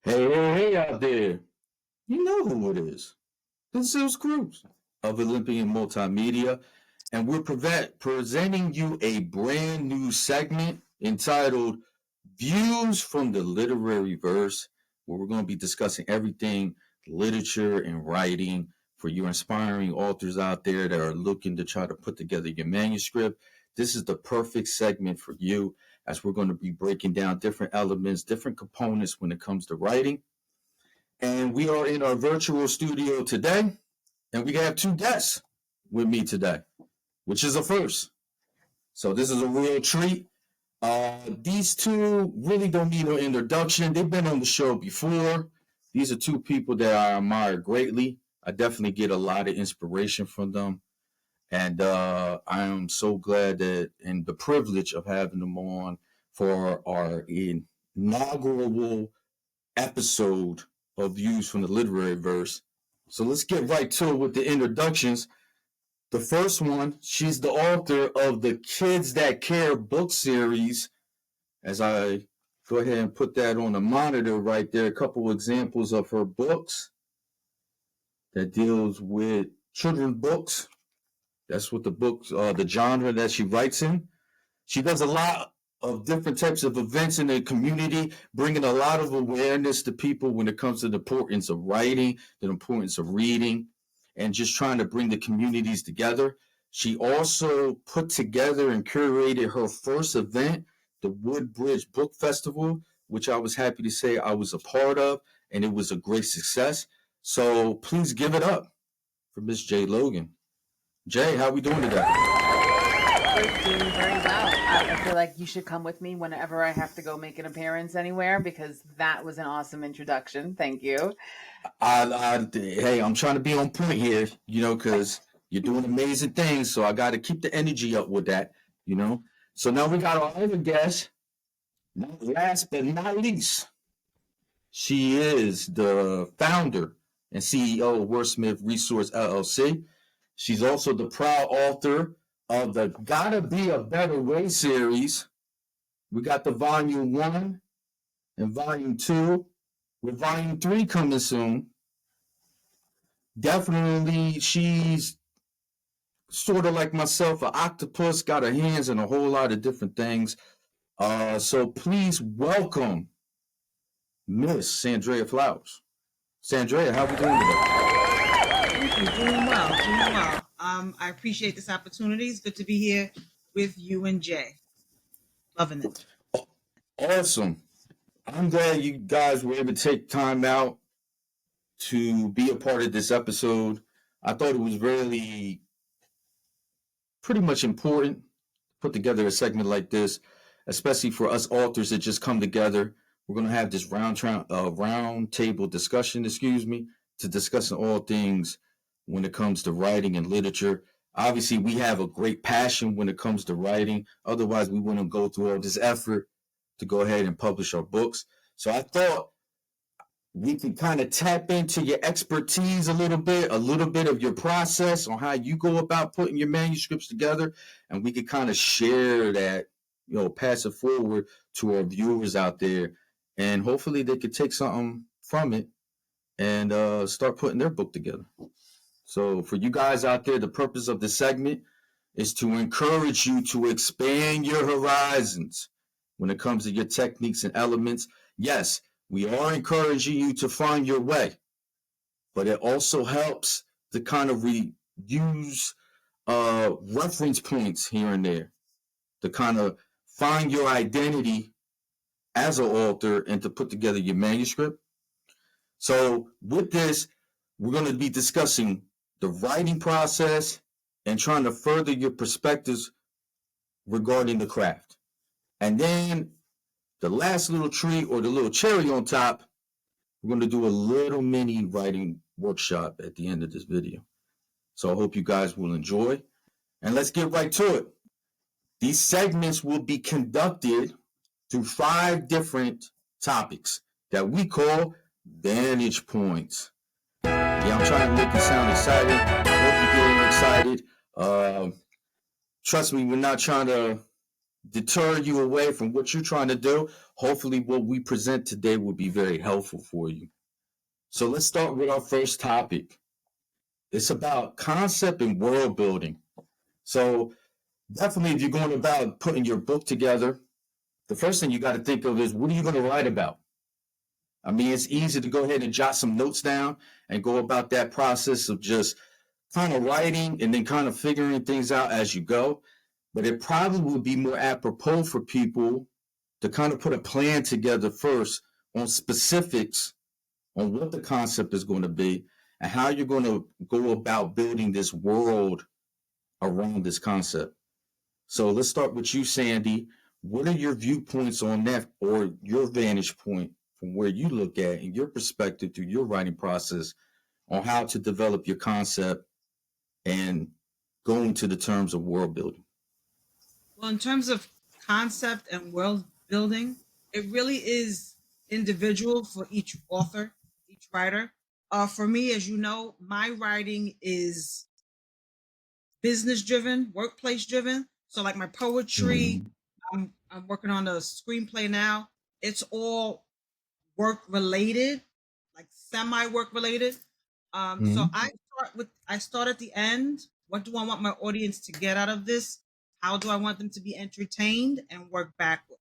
Hey out there. You know who it is. This is Cruz of Olympian Multimedia, and we're presenting you a brand new segment entitled Views from the Literary Verse, where we're going to be discussing everything literature and writing for you inspiring authors out there that are looking to try to put together your manuscript. This is the perfect segment for you as we're going to be breaking down different elements, different components when it comes to writing. And we are in our virtual studio today, and we have two guests with me today, which is a first. So this is a real treat. These two really don't need no introduction. They've been on the show before. These are two people that I admire greatly. I definitely get a lot of inspiration from them. And I am so glad that and the privilege of having them on for our inaugural episode of Views from the Literary Verse. So let's get right to it with the introductions. The first one, she's the author of the Kids That Care book series. As I go ahead and put that on the monitor right there, a couple examples of her books that deals with children's books. That's what the books, the genre that she writes in. She does a lot of different types of events in the community, bringing a lot of awareness to people when it comes to the importance of writing, the importance of reading, and just trying to bring the communities together. She also put together and curated her first event, the Woodbridge Book Festival, which I was happy to say I was a part of, and it was a great success. So please give it up for Miss Jae Logan. Jae, how we doing today? We're doing very well. I feel like you should come with me whenever I have to go make an appearance anywhere because that was an awesome introduction. Thank you. Hey, I'm trying to be on point here, because you're doing amazing things. So I got to keep the energy up with that. So now we got our other guest. Last but not least, she is the founder and CEO of Wordsmith Resource LLC. She's also the proud author of the Gotta Be a Better Way series. We got the volume 1 and volume 2, with volume 3 coming soon. Definitely, she's sort of like myself, an octopus, got her hands in a whole lot of different things. So please welcome Miss Sandrea Flowers. Sandrea, how are we doing today? Thank you. Doing well. I appreciate this opportunity. It's good to be here with you and Jay. Loving it. Awesome. I'm glad you guys were able to take time out to be a part of this episode. I thought it was really pretty much important to put together a segment like this, especially for us authors that just come together. We're going to have this round table discussion, to discussing all things when it comes to writing and literature. Obviously, we have a great passion when it comes to writing. Otherwise, we wouldn't go through all this effort to go ahead and publish our books. So I thought we can kind of tap into your expertise a little bit of your process on how you go about putting your manuscripts together, and we could kind of share that, pass it forward to our viewers out there, and hopefully they could take something from it and start putting their book together. So for you guys out there, the purpose of this segment is to encourage you to expand your horizons when it comes to your techniques and elements. Yes, we are encouraging you to find your way, but it also helps to kind of use reference points here and there to kind of find your identity as an author and to put together your manuscript. So with this, we're going to be discussing the writing process and trying to further your perspectives regarding the craft. And then the last little treat, or the little cherry on top, we're going to do a little mini writing workshop at the end of this video. So I hope you guys will enjoy. And let's get right to it. These segments will be conducted through 5 different topics that we call vantage points. Yeah, I'm trying to make you sound excited. I hope you're getting excited. Trust me, we're not trying to deter you away from what you're trying to do, hopefully what we present today will be very helpful for you. So let's start with our first topic. It's about concept and world building. So definitely if you're going about putting your book together, the first thing you got to think of is what are you going to write about? I mean, it's easy to go ahead and jot some notes down and go about that process of just kind of writing and then kind of figuring things out as you go. But it probably would be more apropos for people to kind of put a plan together first on specifics on what the concept is going to be and how you're going to go about building this world around this concept. So let's start with you, Sandy. What are your viewpoints on that, or your vantage point from where you look at and your perspective through your writing process on how to develop your concept and go into the terms of world building? Well, in terms of concept and world building, it really is individual for each author, each writer. For me, as you know, my writing is business driven, workplace driven. So, like my poetry, Mm-hmm. I'm working on a screenplay now. It's all work related, like semi work related. So Mm-hmm. I start at the end. What do I want my audience to get out of this? How do I want them to be entertained, and work backwards?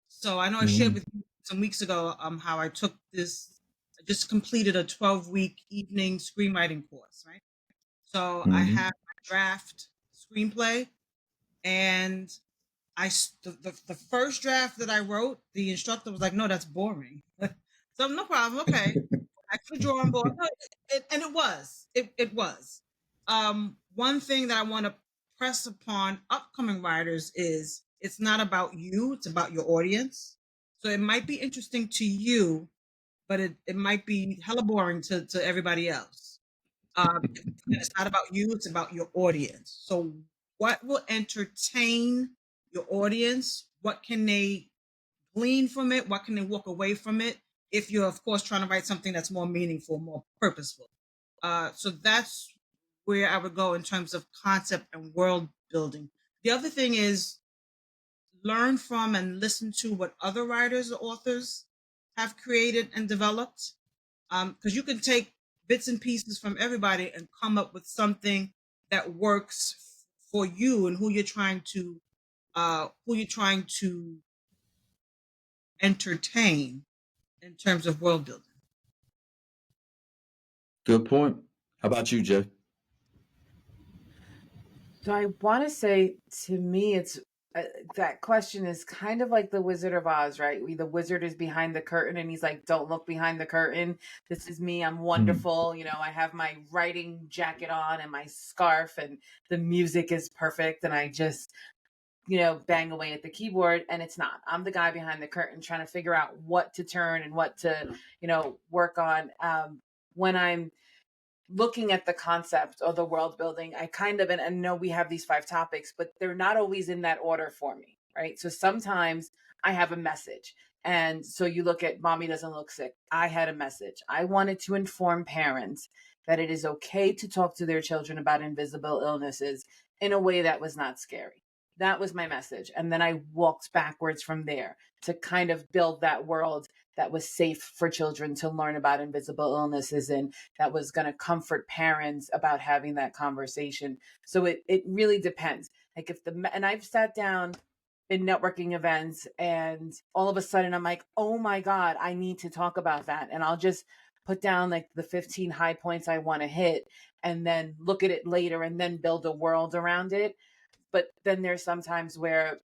So I know I shared Mm-hmm. with you some weeks ago how I took this. I just completed a 12-week evening screenwriting course, right? So I Mm-hmm. have my draft screenplay, and the first draft that I wrote, the instructor was like, "No, that's boring." So no problem. Okay, back to the drawing board. No, and it was. One thing that I want to press upon upcoming writers is it's not about you; it's about your audience. So it might be interesting to you, but it might be hella boring to everybody else. It's not about you; it's about your audience. So what will entertain your audience? What can they glean from it? What can they walk away from it? If you're, of course, trying to write something that's more meaningful, more purposeful. So that's where I would go in terms of concept and world building. The other thing is learn from and listen to what other writers or authors have created and developed. Because you can take bits and pieces from everybody and come up with something that works for you and who you're trying to entertain in terms of world building. Good point. How about you, Jay? So I want to say, to me, it's that question is kind of like the Wizard of Oz, right? The wizard is behind the curtain and he's like, "Don't look behind the curtain. This is me. I'm Mm-hmm. wonderful. I have my writing jacket on and my scarf, and the music is perfect. And I just, bang away at the keyboard." And it's not. I'm the guy behind the curtain trying to figure out what to turn and what to, work on. When I'm looking at the concept or the world building, I kind of, and I know we have these 5 topics, but they're not always in that order for me, right? So sometimes I have a message. And so you look at Mommy Doesn't Look Sick. I had a message. I wanted to inform parents that it is okay to talk to their children about invisible illnesses in a way that was not scary. That was my message. And then I walked backwards from there to kind of build that world that was safe for children to learn about invisible illnesses, and that was going to comfort parents about having that conversation. So it really depends. Like and I've sat down in networking events and all of a sudden I'm like, "Oh my God, I need to talk about that." And I'll just put down like the 15 high points I want to hit and then look at it later and then build a world around it. But then there's sometimes where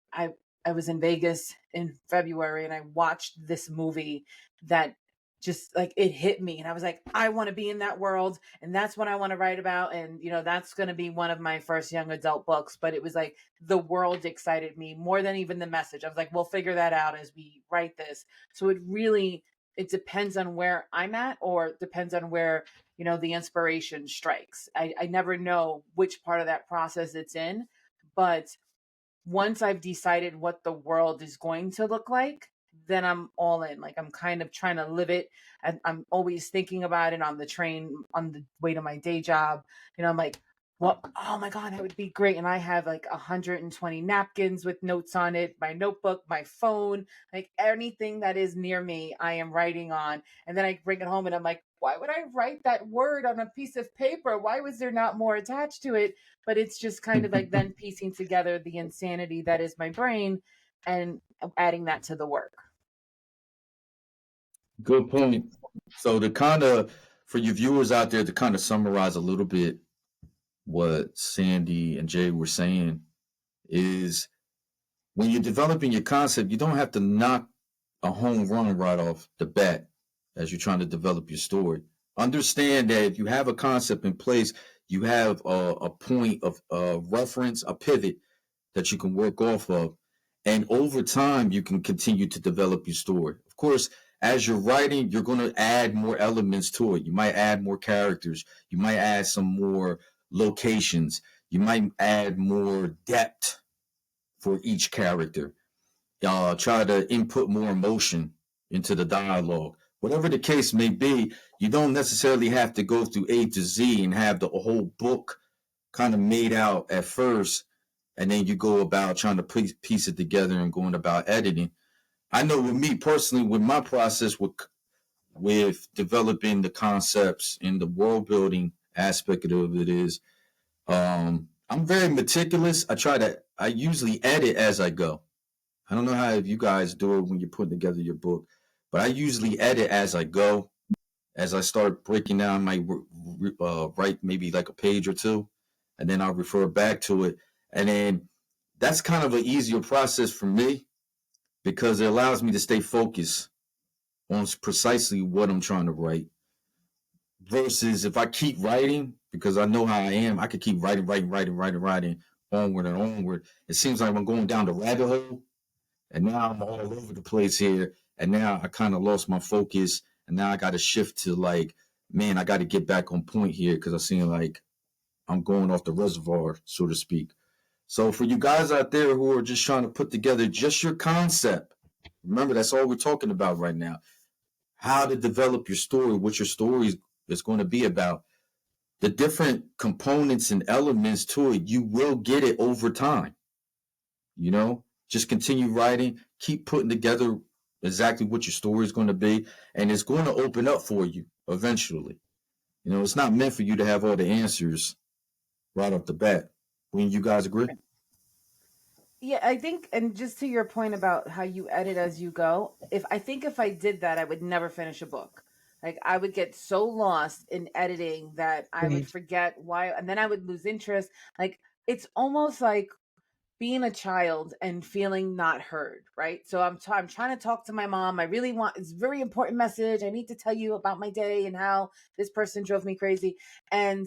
I was in Vegas in February and I watched this movie that just like it hit me, and I was like, I want to be in that world, and that's what I want to write about. And that's going to be one of my first young adult books. But it was like the world excited me more than even the message. I was like, we'll figure that out as we write this. So it depends on where I'm at, or depends on where the inspiration strikes. I never know which part of that process it's in, but once I've decided what the world is going to look like, then I'm all in. Like I'm kind of trying to live it. And I'm always thinking about it on the train on the way to my day job. I'm like, Well, oh my God, that would be great. And I have like 120 napkins with notes on it, my notebook, my phone, like anything that is near me, I am writing on. And then I bring it home and I'm like, why would I write that word on a piece of paper? Why was there not more attached to it? But it's just kind of like then piecing together the insanity that is my brain and adding that to the work. Good point. So to kind of for your viewers out there to kind of summarize a little bit what Sandy and Jay were saying is when you're developing your concept, you don't have to knock a home run right off the bat as you're trying to develop your story. Understand that if you have a concept in place, you have a point of reference, a pivot that you can work off of. And over time, you can continue to develop your story. Of course, as you're writing, you're going to add more elements to it. You might add more characters. You might add some more locations. You might add more depth for each character. Try to input more emotion into the dialogue. Whatever the case may be, you don't necessarily have to go through A to Z and have the whole book kind of made out at first, and then you go about trying to piece it together and going about editing. I know with me personally, with my process with developing the concepts and the world building aspect of it is, I'm very meticulous. I usually edit as I go. I don't know how you guys do it when you're putting together your book, but I usually edit as I go. As I start breaking down my write maybe like a page or two, and then I'll refer back to it. And then that's kind of an easier process for me because it allows me to stay focused on precisely what I'm trying to write. Versus if I keep writing, because I know how I am, I could keep writing, onward and onward. It seems like I'm going down the rabbit hole, and now I'm all over the place here. And now I kind of lost my focus. And now I got to shift to like, man, I got to get back on point here because I seem like I'm going off the reservoir, so to speak. So for you guys out there who are just trying to put together just your concept, remember that's all we're talking about right now. How to develop your story, what your story is going to be about. The different components and elements to it, you will get it over time. You know, just continue writing, keep putting together exactly what your story is going to be, and it's going to open up for you eventually. You know, it's not meant for you to have all the answers right off the bat. When you guys agree? Yeah, I think, and just to your point about how you edit as you go, if I did that, I would never finish a book. Like I would get so lost in editing that I would forget why, and then I would lose interest. Like it's almost like being a child and feeling not heard, right? So I'm trying to talk to my mom. I really want, it's a very important message. I need to tell you about my day and how this person drove me crazy. And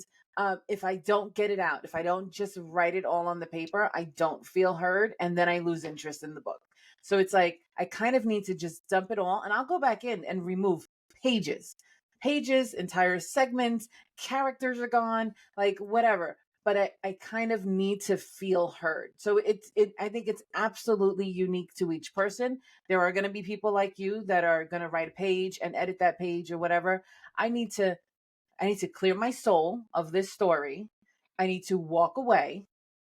if I don't get it out, if I don't just write it all on the paper, I don't feel heard. And then I lose interest in the book. So it's like, I kind of need to just dump it all and I'll go back in and remove pages, entire segments, characters are gone, like whatever, but I kind of need to feel heard. So I think it's absolutely unique to each person. There are going to be people like you that are going to write a page and edit that page or whatever. I need to clear my soul of this story. I need to walk away,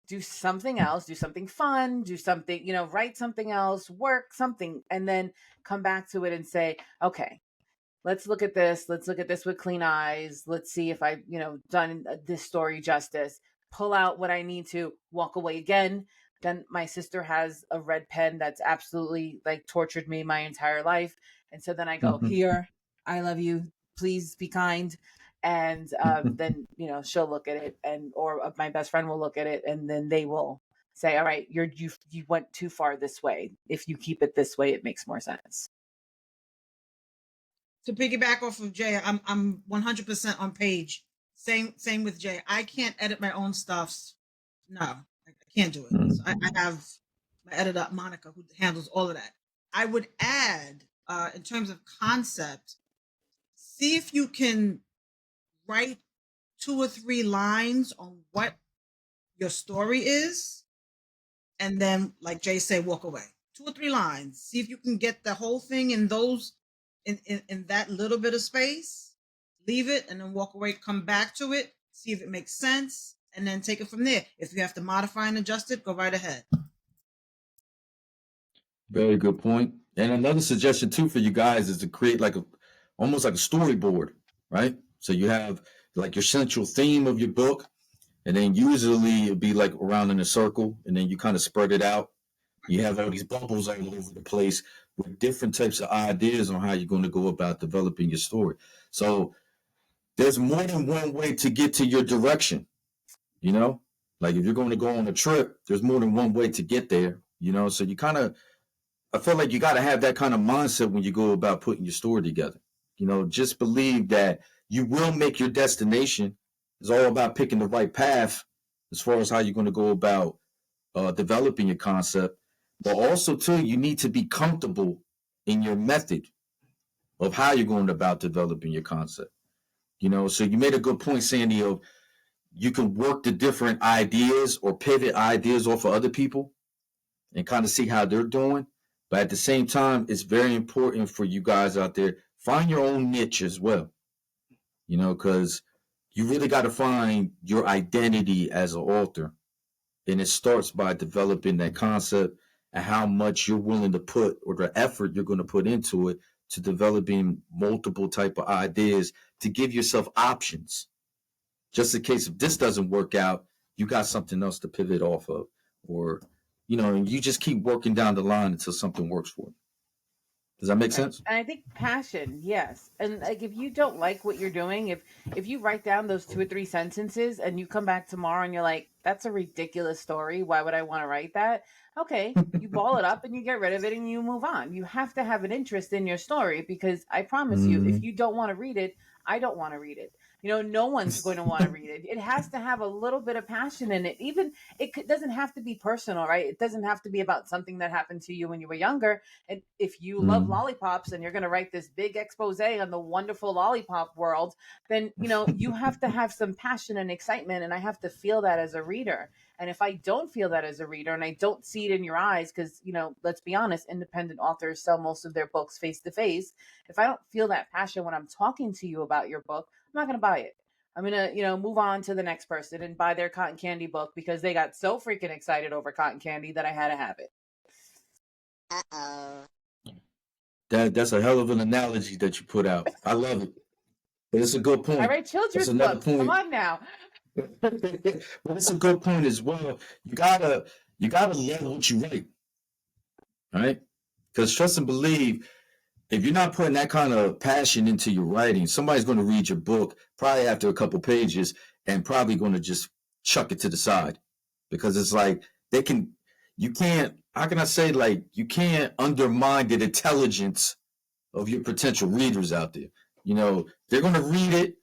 do something else, do something fun, do something, write something else, work something, and then come back to it and say, okay, let's look at this. Let's look at this with clean eyes. Let's see if I've, done this story justice. Pull out what I need to, walk away again. Then my sister has a red pen that's absolutely like tortured me my entire life. And so then I go, here, I love you. Please be kind. And then, she'll look at it or my best friend will look at it and then they will say, all right, you went too far this way. If you keep it this way, it makes more sense. To piggyback off of Jay, I'm 100% on page. Same with Jay. I can't edit my own stuffs. No, I can't do it. So I have my editor Monica who handles all of that. I would add, in terms of concept, see if you can write 2 or 3 lines on what your story is, and then, like Jay said, walk away. 2 or 3 lines. See if you can get the whole thing in those in that little bit of space. Leave it and then walk away. Come back to it. See if it makes sense, and then take it from there. If you have to modify and adjust it, go right ahead. Very good point. And another suggestion too for you guys is to create like almost like a storyboard, right? So you have like your central theme of your book, and then usually it'd be like around in a circle, and then you kind of spread it out. You have all these bubbles all over the place with different types of ideas on how you're going to go about developing your story. So there's more than one way to get to your direction, you know? Like if you're going to go on a trip, there's more than one way to get there, you know? So you kind of, I feel like you got to have that kind of mindset when you go about putting your story together. You know, just believe that you will make your destination. It's all about picking the right path as far as how you're going to go about developing your concept. But also, too, you need to be comfortable in your method of how you're going about developing your concept. You know, so you made a good point, Sandy, of you can work the different ideas or pivot ideas off of other people and kind of see how they're doing. But at the same time, it's very important for you guys out there, find your own niche as well, you know, because you really got to find your identity as an author. And it starts by developing that concept and how much you're willing to put or the effort you're going to put into it to developing multiple type of ideas to give yourself options. Just in case if this doesn't work out, you got something else to pivot off of, or you know, and you just keep working down the line until something works for you. Does that make sense? And I think passion, yes. And like if you don't like what you're doing, if you write down those 2 or 3 sentences and you come back tomorrow and you're like, that's a ridiculous story. Why would I want to write that? Okay, you ball it up and you get rid of it and you move on. You have to have an interest in your story because I promise you, if you don't want to read it, I don't want to read it. You know, no one's going to want to read it. It has to have a little bit of passion in it. Even doesn't have to be personal, right? It doesn't have to be about something that happened to you when you were younger. And if you love lollipops and you're going to write this big expose on the wonderful lollipop world, then, you know, you have to have some passion and excitement. And I have to feel that as a reader. And if I don't feel that as a reader and I don't see it in your eyes, because, you know, let's be honest, independent authors sell most of their books face to face. If I don't feel that passion when I'm talking to you about your book, I'm not going to buy it. I'm going to, you know, move on to the next person and buy their cotton candy book because they got so freaking excited over cotton candy that I had to have it. That's a hell of an analogy that you put out. I love it. But it's a good point. I write children's books. Come on now. But it's a good point as well. You gotta love what you write, right? Because trust and believe, if you're not putting that kind of passion into your writing, somebody's going to read your book probably after a couple pages and probably going to just chuck it to the side because it's like you can't. How can I say, like, you can't undermine the intelligence of your potential readers out there. You know, they're going to read it.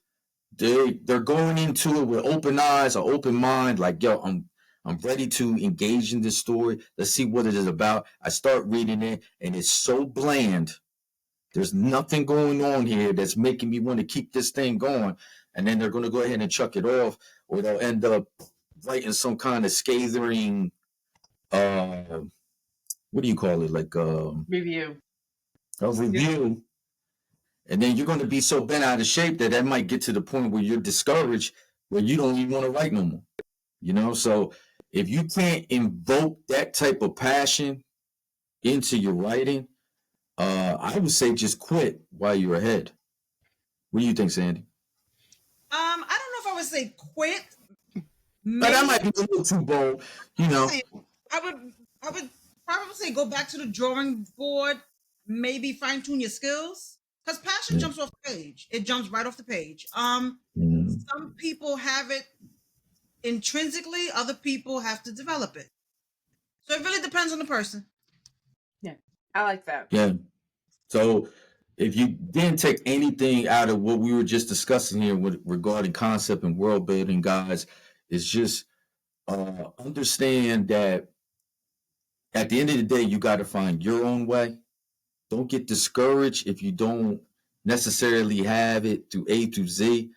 They're going into it with open eyes, or open mind, like, yo, I'm ready to engage in this story. Let's see what it is about. I start reading it, and it's so bland. There's nothing going on here that's making me want to keep this thing going. And then they're going to go ahead and chuck it off, or they'll end up writing some kind of scathing, what do you call it? Like Review. A review. And then you're going to be so bent out of shape that might get to the point where you're discouraged, where you don't even want to write no more. You know, so if you can't invoke that type of passion into your writing, I would say just quit while you're ahead. What do you think, Sandy? I don't know if I would say quit. But that might be a little too bold, you know. I would probably say go back to the drawing board, maybe fine tune your skills. Because passion jumps off the page. It jumps right off the page. Some people have it intrinsically, other people have to develop it. So it really depends on the person. Yeah, I like that. Yeah. So if you didn't take anything out of what we were just discussing here regarding concept and world building, guys, it's just understand that at the end of the day, you got to find your own way. Don't get discouraged if you don't necessarily have it through A through Z,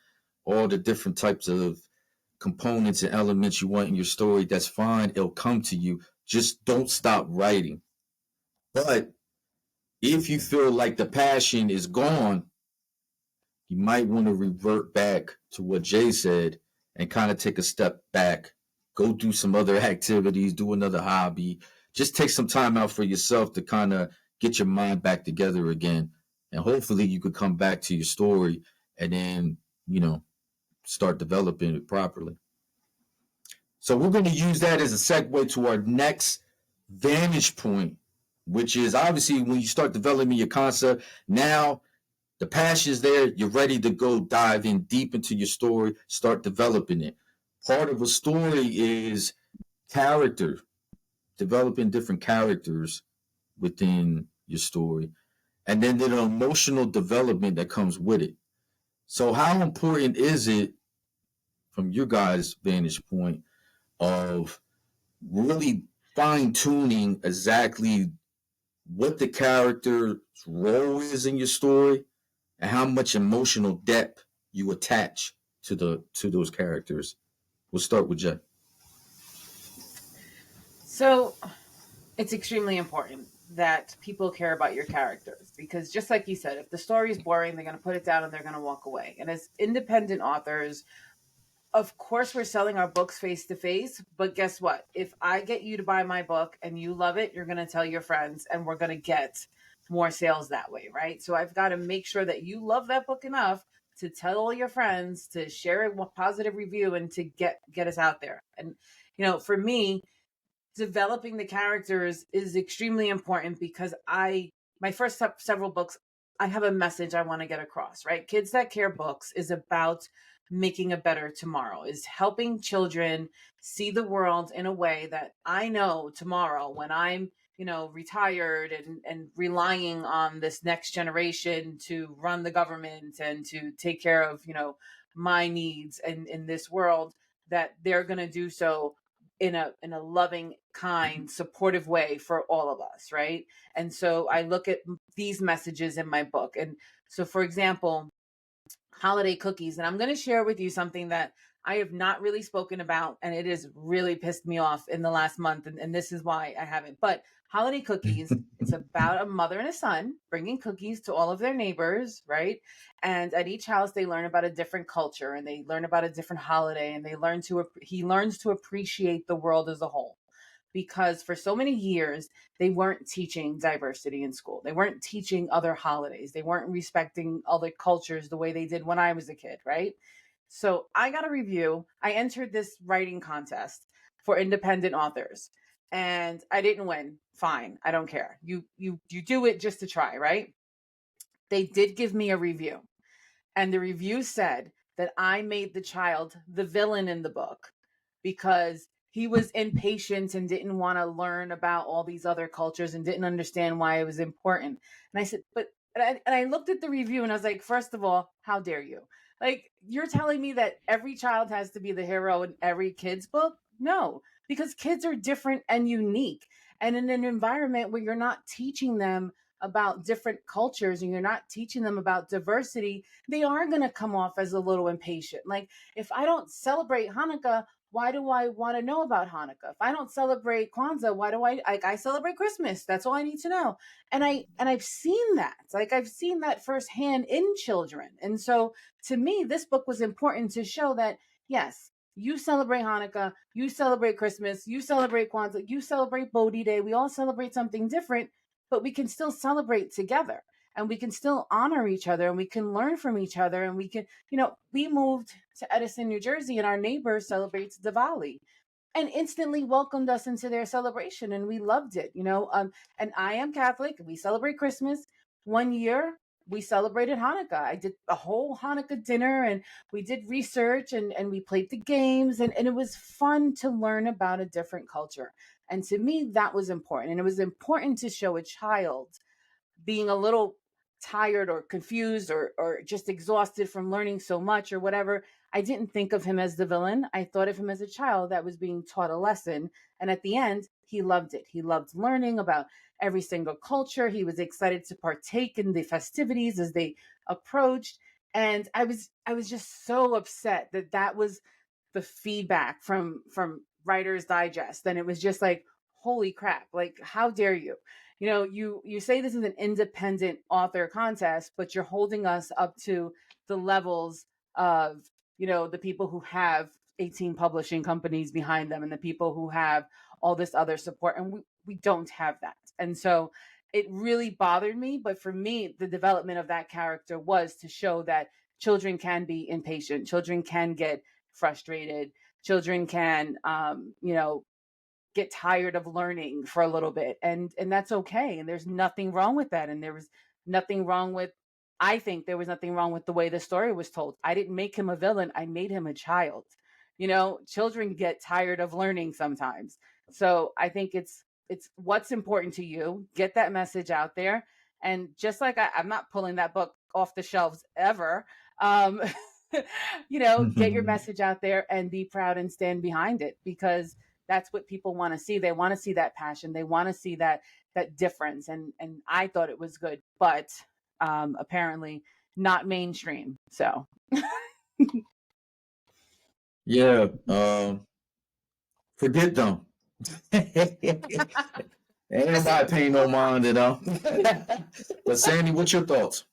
all the different types of components and elements you want in your story. That's fine. It'll come to you. Just don't stop writing. But if you feel like the passion is gone, you might want to revert back to what Jay said and kind of take a step back, go do some other activities, do another hobby, just take some time out for yourself to kind of get your mind back together again. And hopefully you could come back to your story and then, you know, start developing it properly. So we're going to use that as a segue to our next vantage point, which is obviously when you start developing your concept, now the passion's there, you're ready to go dive in deep into your story, start developing it. Part of a story is character, developing different characters within your story, and then the emotional development that comes with it. So, how important is it from your guys' vantage point of really fine tuning exactly what the character's role is in your story and how much emotional depth you attach to those characters? We'll start with Jae. So it's extremely important that people care about your characters because just like you said, if the story is boring, they're going to put it down and they're going to walk away. And as independent authors, of course we're selling our books face to face, but guess what? If I get you to buy my book and you love it, you're going to tell your friends and we're going to get more sales that way, right? So I've got to make sure that you love that book enough to tell all your friends, to share a positive review and to get us out there. And for me, developing the characters is extremely important because my first several books, I have a message I want to get across, right? Kids That Care books is about making a better tomorrow, is helping children see the world in a way that I know tomorrow when I'm, retired and relying on this next generation to run the government and to take care of, my needs in this world, that they're going to do so in a loving, kind, supportive way for all of us, right? And so I look at these messages in my book. And so, for example, holiday cookies. And I'm going to share with you something that I have not really spoken about, and it has really pissed me off in the last month. And this is why I haven't. But holiday cookies, it's about a mother and a son bringing cookies to all of their neighbors, right? And at each house, they learn about a different culture and they learn about a different holiday, and he learns to appreciate the world as a whole. Because for so many years, they weren't teaching diversity in school. They weren't teaching other holidays. They weren't respecting other cultures the way they did when I was a kid, right? So I got a review. I entered this writing contest for independent authors and I didn't win. Fine. I don't care. You do it just to try, right? They did give me a review. And the review said that I made the child the villain in the book because he was impatient and didn't want to learn about all these other cultures and didn't understand why it was important. And I said, and I looked at the review and I was like, first of all, how dare you? Like, you're telling me that every child has to be the hero in every kid's book? No, because kids are different and unique. And in an environment where you're not teaching them about different cultures and you're not teaching them about diversity, they are going to come off as a little impatient. Like, if I don't celebrate Hanukkah, why do I want to know about Hanukkah? If I don't celebrate Kwanzaa, why do I celebrate Christmas? That's all I need to know. And I've seen that. Like, I've seen that firsthand in children. And so to me, this book was important to show that, yes, you celebrate Hanukkah, you celebrate Christmas, you celebrate Kwanzaa, you celebrate Bodhi Day. We all celebrate something different, but we can still celebrate together and we can still honor each other and we can learn from each other. And we can, we moved to Edison, New Jersey, and our neighbor celebrates Diwali and instantly welcomed us into their celebration. And we loved it, and I am Catholic. We celebrate Christmas. One year we celebrated Hanukkah. I did a whole Hanukkah dinner and we did research and we played the games and it was fun to learn about a different culture. And to me, that was important. And it was important to show a child being a little tired or confused or just exhausted from learning so much or whatever. I didn't think of him as the villain. I thought of him as a child that was being taught a lesson. And at the end, he loved it. He loved learning about every single culture. He was excited to partake in the festivities as they approached. And I was just so upset that was the feedback from Writer's Digest. And it was just like, holy crap, like, how dare you? You say this is an independent author contest, but you're holding us up to the levels of, the people who have 18 publishing companies behind them and the people who have all this other support. And we don't have that. And so it really bothered me. But for me, the development of that character was to show that children can be impatient, children can get frustrated, children can, get tired of learning for a little bit, and that's okay, and there's nothing wrong with that. And there was nothing wrong with, I think there was nothing wrong with the way the story was told. I didn't make him a villain, I made him a child. Children get tired of learning sometimes. So I think it's what's important to you, get that message out there. And just like I'm not pulling that book off the shelves ever. um get your message out there and be proud and stand behind it, because that's what people want to see. They want to see that passion, they want to see that difference. And I thought it was good, but apparently not mainstream. So Yeah, forget them. Ain't nobody paying no mind to them. But Sandy, what's your thoughts?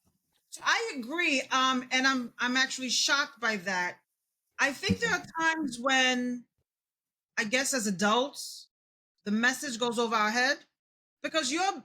I agree. And I'm actually shocked by that. I think there are times when, I guess as adults, the message goes over our head, because your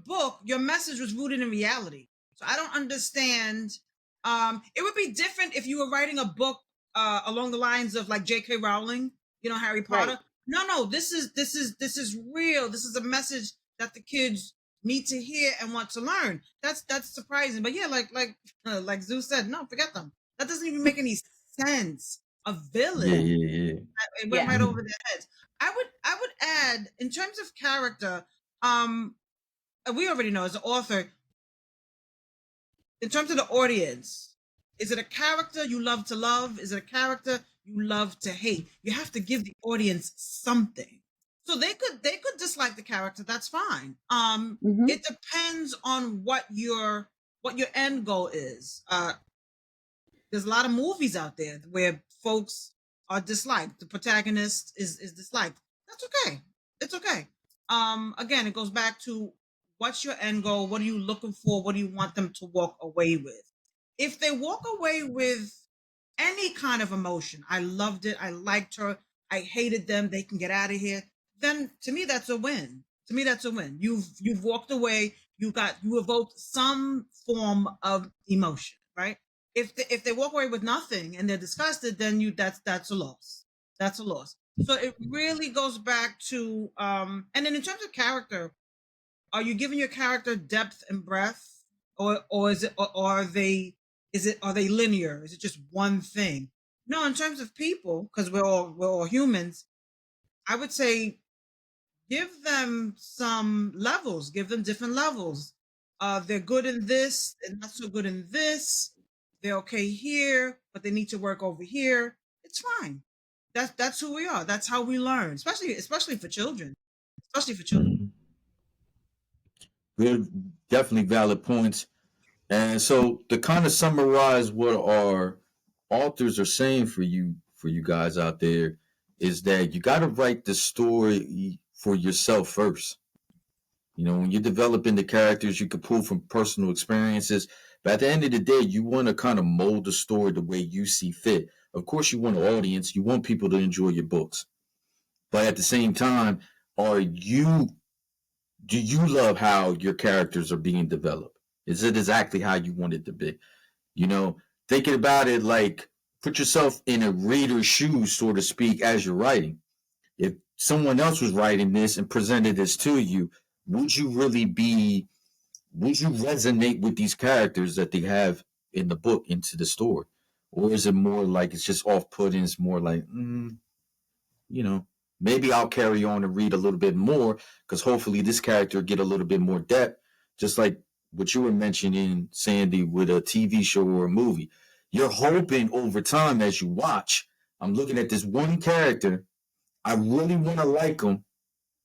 book, your message was rooted in reality. So I don't understand. It would be different if you were writing a book along the lines of like J.K. Rowling, Harry Potter. right. No, this is real. This is a message that the kids need to hear and want to learn. That's surprising. But yeah, like Zeus said, no, forget them. That doesn't even make any sense. A Yeah, villain. yeah, It went Yeah. right over their heads. I would add, in terms of character, we already know as an author, in terms of the audience, is it a character you love to love? Is it a character you love to hate? You have to give the audience something. So they could dislike the character. That's fine. Mhm. It depends on what your end goal is. There's a lot of movies out there where folks are disliked. The protagonist is disliked. That's okay. It's okay. Again, it goes back to, what's your end goal? What are you looking for? What do you want them to walk away with? If they walk away with any kind of emotion, I loved it, I liked her, I hated them, they can get out of here, then to me that's a win. To me that's a win. You've walked away, you evoked some form of emotion, right? If they walk away with nothing and they're disgusted, then that's a loss. That's a loss. So it really goes back to and then in terms of character, are you giving your character depth and breadth, or is it, or are they linear? Is it just one thing? No, in terms of people, because we're all humans, I would say give them some levels, give them different levels. They're good in this and not so good in this. They're okay here, but they need to work over here. It's fine. That's who we are. That's how we learn, especially for children. Especially for children. Mhm. Good, definitely valid points. And so to kind of summarize what our authors are saying for you guys out there is that you got to write the story for yourself first. When you're developing the characters, you can pull from personal experiences. But at the end of the day, you want to kind of mold the story the way you see fit. Of course, you want an audience, you want people to enjoy your books. But at the same time, are you do you love how your characters are being developed? Is it exactly how you want it to be? You know, Thinking about it, like put yourself in a reader's shoes, so to speak, as you're writing. If someone else was writing this and presented this to you, would you really be, would you resonate with these characters that they have in the book into the story? Or is it more like it's just off putting? It's more like, you know, maybe I'll carry on and read a little bit more because hopefully this character get a little bit more depth, just like what you were mentioning, Sandy, with a TV show or a movie. You're hoping over time as you watch, I'm looking at this one character, I really want to like him.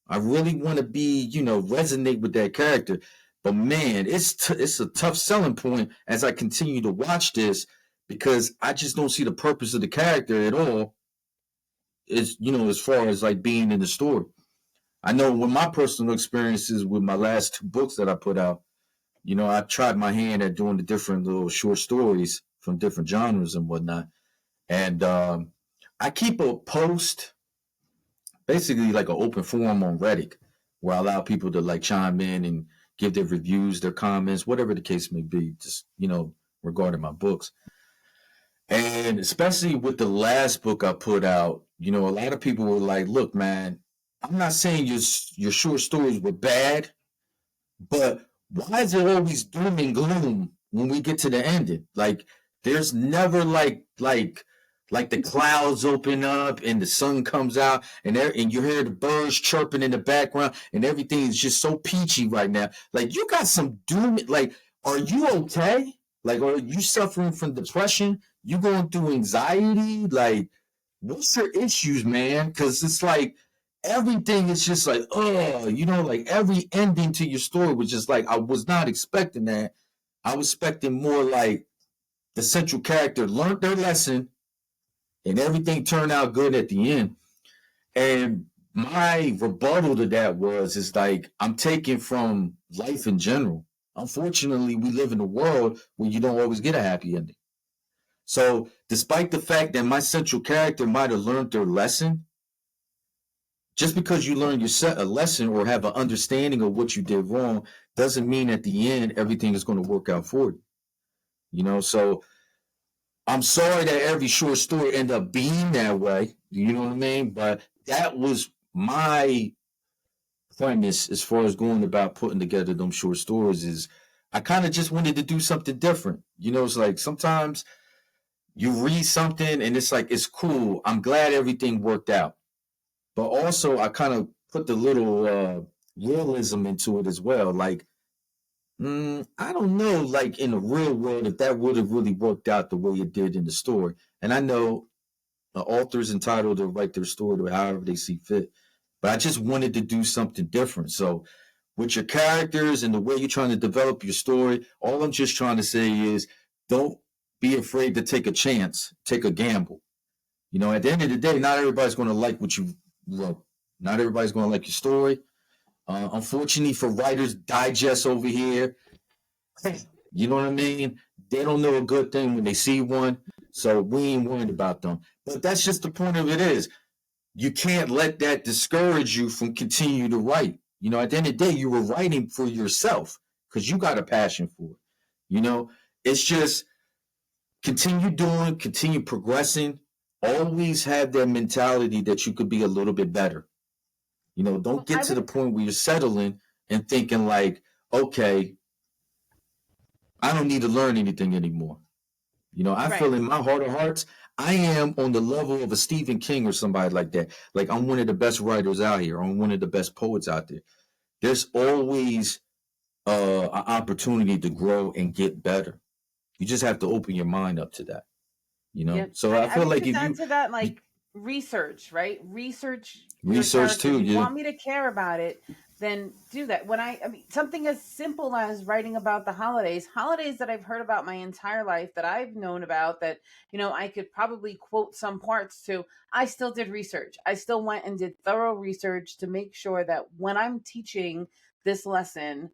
I really want to be, resonate with that character. But man, it's a tough selling point as I continue to watch this because I just don't see the purpose of the character at all as far as like being in the story. I know with my personal experiences with my last two books that I put out, I tried my hand at doing the different little short stories from different genres and whatnot. And I keep a post, basically like an open forum on Reddit, where I allow people to like chime in and give their reviews, their comments, whatever the case may be, just, regarding my books. And especially with the last book I put out, a lot of people were like, look, man, I'm not saying your short stories were bad, but why is it always doom and gloom when we get to the ending? Like, there's never like the clouds open up and the sun comes out and you hear the birds chirping in the background and everything is just so peachy right now. Like, you got some doom. Like, are you okay? Like, are you suffering from depression? You going through anxiety? Like, what's your issues, man? Because it's like everything is just like, oh, like every ending to your story was just like, I was not expecting that. I was expecting more like the central character learned their lesson and everything turned out good at the end. And my rebuttal to that is like, I'm taking from life in general. Unfortunately, we live in a world where you don't always get a happy ending. So despite the fact that my central character might have learned their lesson, just because you learn a lesson or have an understanding of what you did wrong doesn't mean at the end everything is going to work out for you. So I'm sorry that every short story ended up being that way. You know what I mean? But that was my premise as far as going about putting together them short stories. Is I kind of just wanted to do something different. It's like sometimes you read something and it's like, it's cool. I'm glad everything worked out. But also I kind of put the little realism into it as well. Like, I don't know, like in the real world, if that would have really worked out the way it did in the story. And I know the author's entitled to write their story however they see fit. But I just wanted to do something different. So with your characters and the way you're trying to develop your story, all I'm just trying to say is don't be afraid to take a chance, take a gamble. At the end of the day, not everybody's going to like what you wrote. Not everybody's going to like your story. Unfortunately for Writers Digest over here, you know what I mean? They don't know a good thing when they see one, so we ain't worried about them. But that's just the point of it is, you can't let that discourage you from continuing to write. At the end of the day, you were writing for yourself because you got a passion for it. It's just continue doing, continue progressing. Always have that mentality that you could be a little bit better. Don't get to the point where you're settling and thinking like, okay, I don't need to learn anything anymore. I feel in my heart of hearts, I am on the level of a Stephen King or somebody like that. Like, I'm one of the best writers out here. I'm one of the best poets out there. There's always an opportunity to grow and get better. You just have to open your mind up to that. Yep. So I feel like if add you to that, like research, right? Research too, if you yeah. want me to care about it, then do that. When I mean, something as simple as writing about the holidays that I've heard about my entire life, that I've known about, that I could probably quote some parts to, I still did research. I still went and did thorough research to make sure that when I'm teaching this lesson,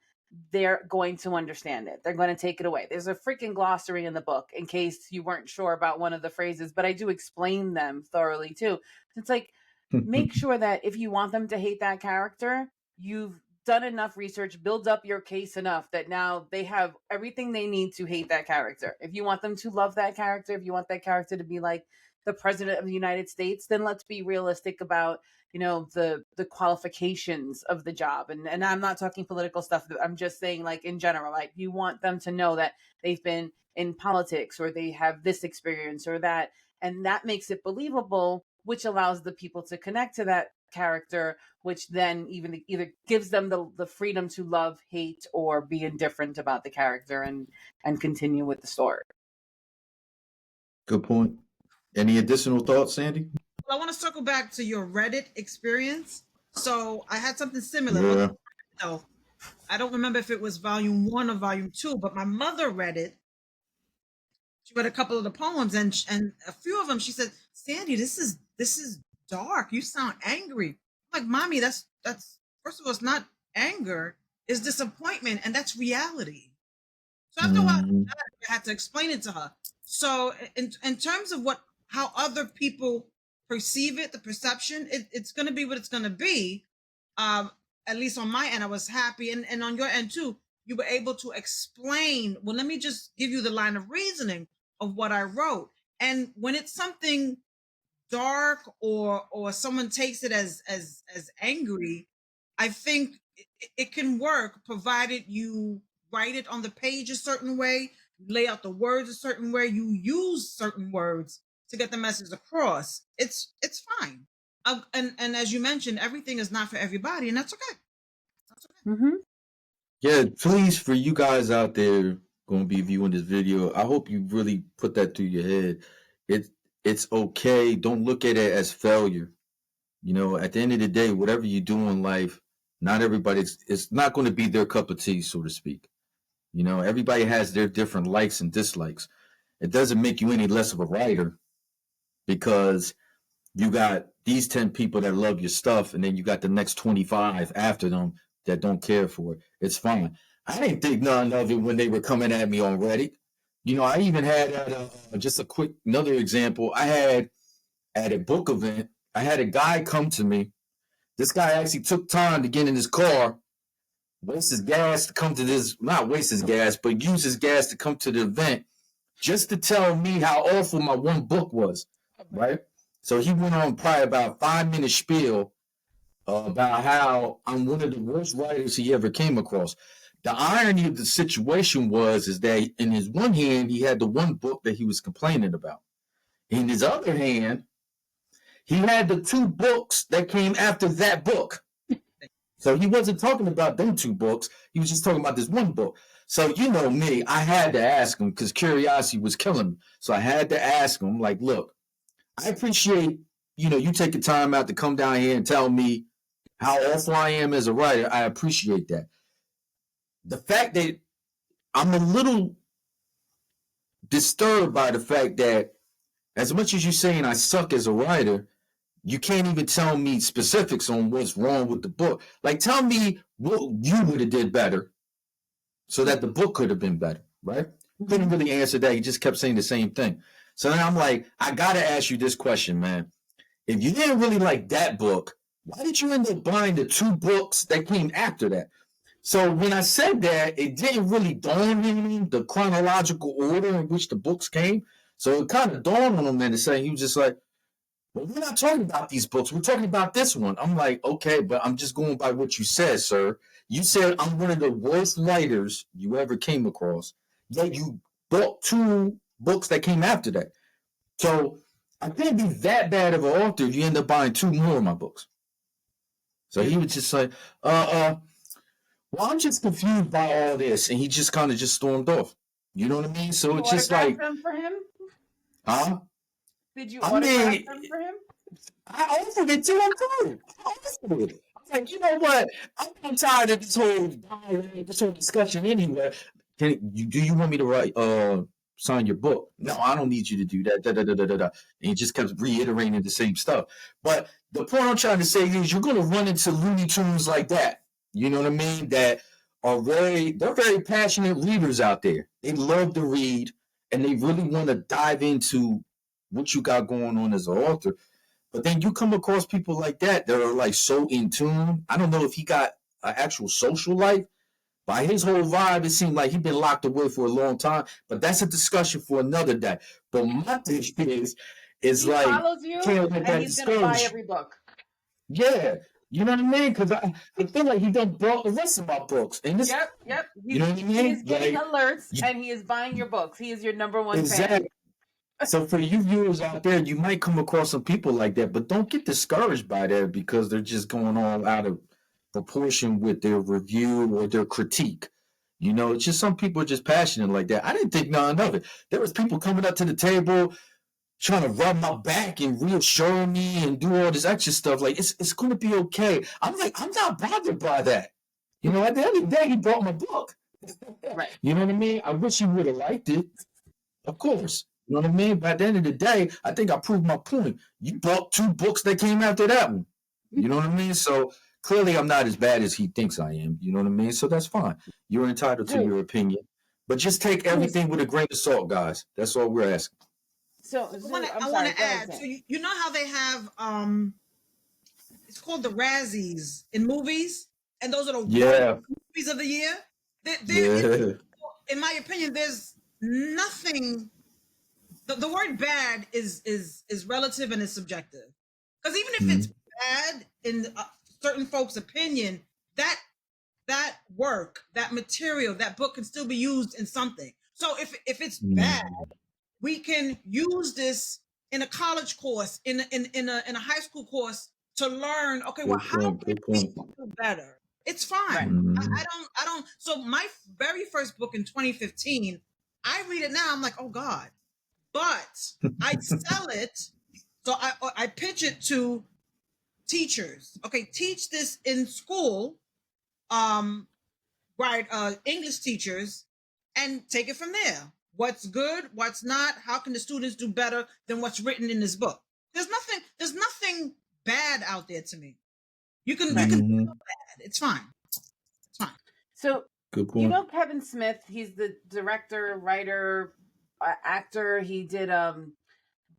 they're going to understand it. They're going to take it away. There's a freaking glossary in the book in case you weren't sure about one of the phrases, but I do explain them thoroughly too. It's like, make sure that if you want them to hate that character, you've done enough research, build up your case enough that now they have everything they need to hate that character. If you want them to love that character, if you want that character to be like the president of the United States, then let's be realistic about the qualifications of the job. And I'm not talking political stuff. I'm just saying, like, in general, like, you want them to know that they've been in politics or they have this experience or that, and that makes it believable, which allows the people to connect to that character, which then even either gives them the freedom to love, hate, or be indifferent about the character and continue with the story. Good point. Any additional thoughts, Sandy? I want to circle back to your Reddit experience. So I had something similar. Yeah. So I don't remember if it was volume 1 or volume 2, but my mother read it. She read a couple of the poems, and a few of them, she said, "Sandy, this is dark. You sound angry." I'm like, "Mommy, that's first of all, it's not anger, it's disappointment, and that's reality." So after a while, I had to explain it to her. So in terms of how other people perceive it, the perception, it's going to be what it's going to be. At least on my end, I was happy, and on your end too, you were able to explain. Well, let me just give you the line of reasoning of what I wrote. And when it's something dark or someone takes it as angry, I think it can work, provided you write it on the page a certain way, lay out the words a certain way, you use certain words to get the message across. It's fine. And as you mentioned, everything is not for everybody, and that's okay. That's okay. Mm-hmm. Yeah, please, for you guys out there going to be viewing this video, I hope you really put that through your head. It's okay. Don't look at it as failure. You know, at the end of the day, whatever you do in life, not everybody's, it's not going to be their cup of tea, so to speak. You know, everybody has their different likes and dislikes. It doesn't make you any less of a writer because you got these 10 people that love your stuff, and then you got the next 25 after them that don't care for it. It's fine. I didn't think none of it when they were coming at me on Reddit. You know, I even had just a quick another example. I had at a book event, I had a guy come to me. This guy actually took time to get in his car, waste his gas to come to this, not waste his gas, but use his gas to come to the event just to tell me how awful my one book was, right? So he went on probably about 5 minute spiel about how I'm one of the worst writers he ever came across. The irony of the situation is that in his one hand, he had the one book that he was complaining about. In his other hand, he had the 2 books that came after that book. So he wasn't talking about them 2 books. He was just talking about this one book. So you know me, I had to ask him because curiosity was killing me. So I had to ask him, like, look, I appreciate, you know, you taking time out to come down here and tell me how awful I am as a writer. I appreciate that. The fact that I'm a little disturbed by the fact that as much as you're saying I suck as a writer, you can't even tell me specifics on what's wrong with the book. Like, tell me what you would have did better so that the book could have been better, right? Couldn't really answer that. He just kept saying the same thing. So then I'm like, I got to ask you this question, man. If you didn't really like that book, why did you end up buying the 2 books that came after that? So when I said that, it didn't really dawn on me the chronological order in which the books came. So it kind of dawned on him then to say, he was just like, well, we're not talking about these books. We're talking about this one. I'm like, okay, but I'm just going by what you said, sir. You said I'm one of the worst writers you ever came across. Yet you bought 2 books that came after that. So I can't be that bad of an author if you end up buying 2 more of my books. So he was just like, well, I'm just confused by all this. And he just kind of just stormed off. You know what I mean? So it's just like, them for him? huh? Did you I autograph mean, them for him? I offered it to him too. I offered it. I was like, you know what? I'm tired of this whole discussion anyway. Do you want me to sign your book? No, I don't need you to do that. Da, da, da, da, da, da. And he just kept reiterating the same stuff. But the point I'm trying to say is you're going to run into Looney Tunes like that. You know what I mean? That are they're very passionate readers out there. They love to read and they really want to dive into what you got going on as an author. But then you come across people like that are like so in tune. I don't know if he got an actual social life. By his whole vibe, it seemed like he'd been locked away for a long time. But that's a discussion for another day. But my thing is He like, follows you, can't let that and he's going to buy discourage. every book. Yeah, you know what I mean? Because I feel like he done bought the rest of my books. And this, Yep. you know what I mean? He is getting Like, alerts, and he is buying your books. He is your number one fan. exactly. So for you viewers out there, you might come across some people like that, but don't get discouraged by that because they're just going all out of proportion with their review or their critique. You know, it's just some people are just passionate like that. I didn't think none of it. There was people coming up to the table trying to rub my back and reassure me and do all this extra stuff. Like, it's going to be okay. I'm like, I'm not bothered by that. You know, at the end of the day, he bought my book. Right. You know what I mean? I wish he would have liked it. Of course. You know what I mean? But at the end of the day, I think I proved my point. You bought 2 books that came after that one. You know what I mean? So clearly I'm not as bad as he thinks I am. You know what I mean? So that's fine. You're entitled to your opinion. But just take everything with a grain of salt, guys. That's all we're asking. So, I so I'm want sorry. to Go ahead, add. So Sam. you know how they have it's called the Razzies in movies, and those are the worst Yeah. movies of the year. Yeah. In my opinion, there's nothing. The word bad is relative and is subjective, because even if it's Mhm. bad in certain folks' opinion, that work, that material, that book can still be used in something. So if it's bad, Mhm. we can use this in a college course, in a high school course to learn. Okay, well, Good how point. can Good we point. do better? It's fine. Right. Mhm. I don't. So my very first book in 2015, I read it now. I'm like, oh God, but I sell it. So I pitch it to teachers. Okay, teach this in school. Um, right, English teachers, and take it from there. What's good, what's not, how can the students do better than what's written in this book? There's nothing bad out there to me. You Right. can Mhm. bad. It's fine. It's fine. So, Good you point. know Kevin Smith, he's the director, writer, actor. He did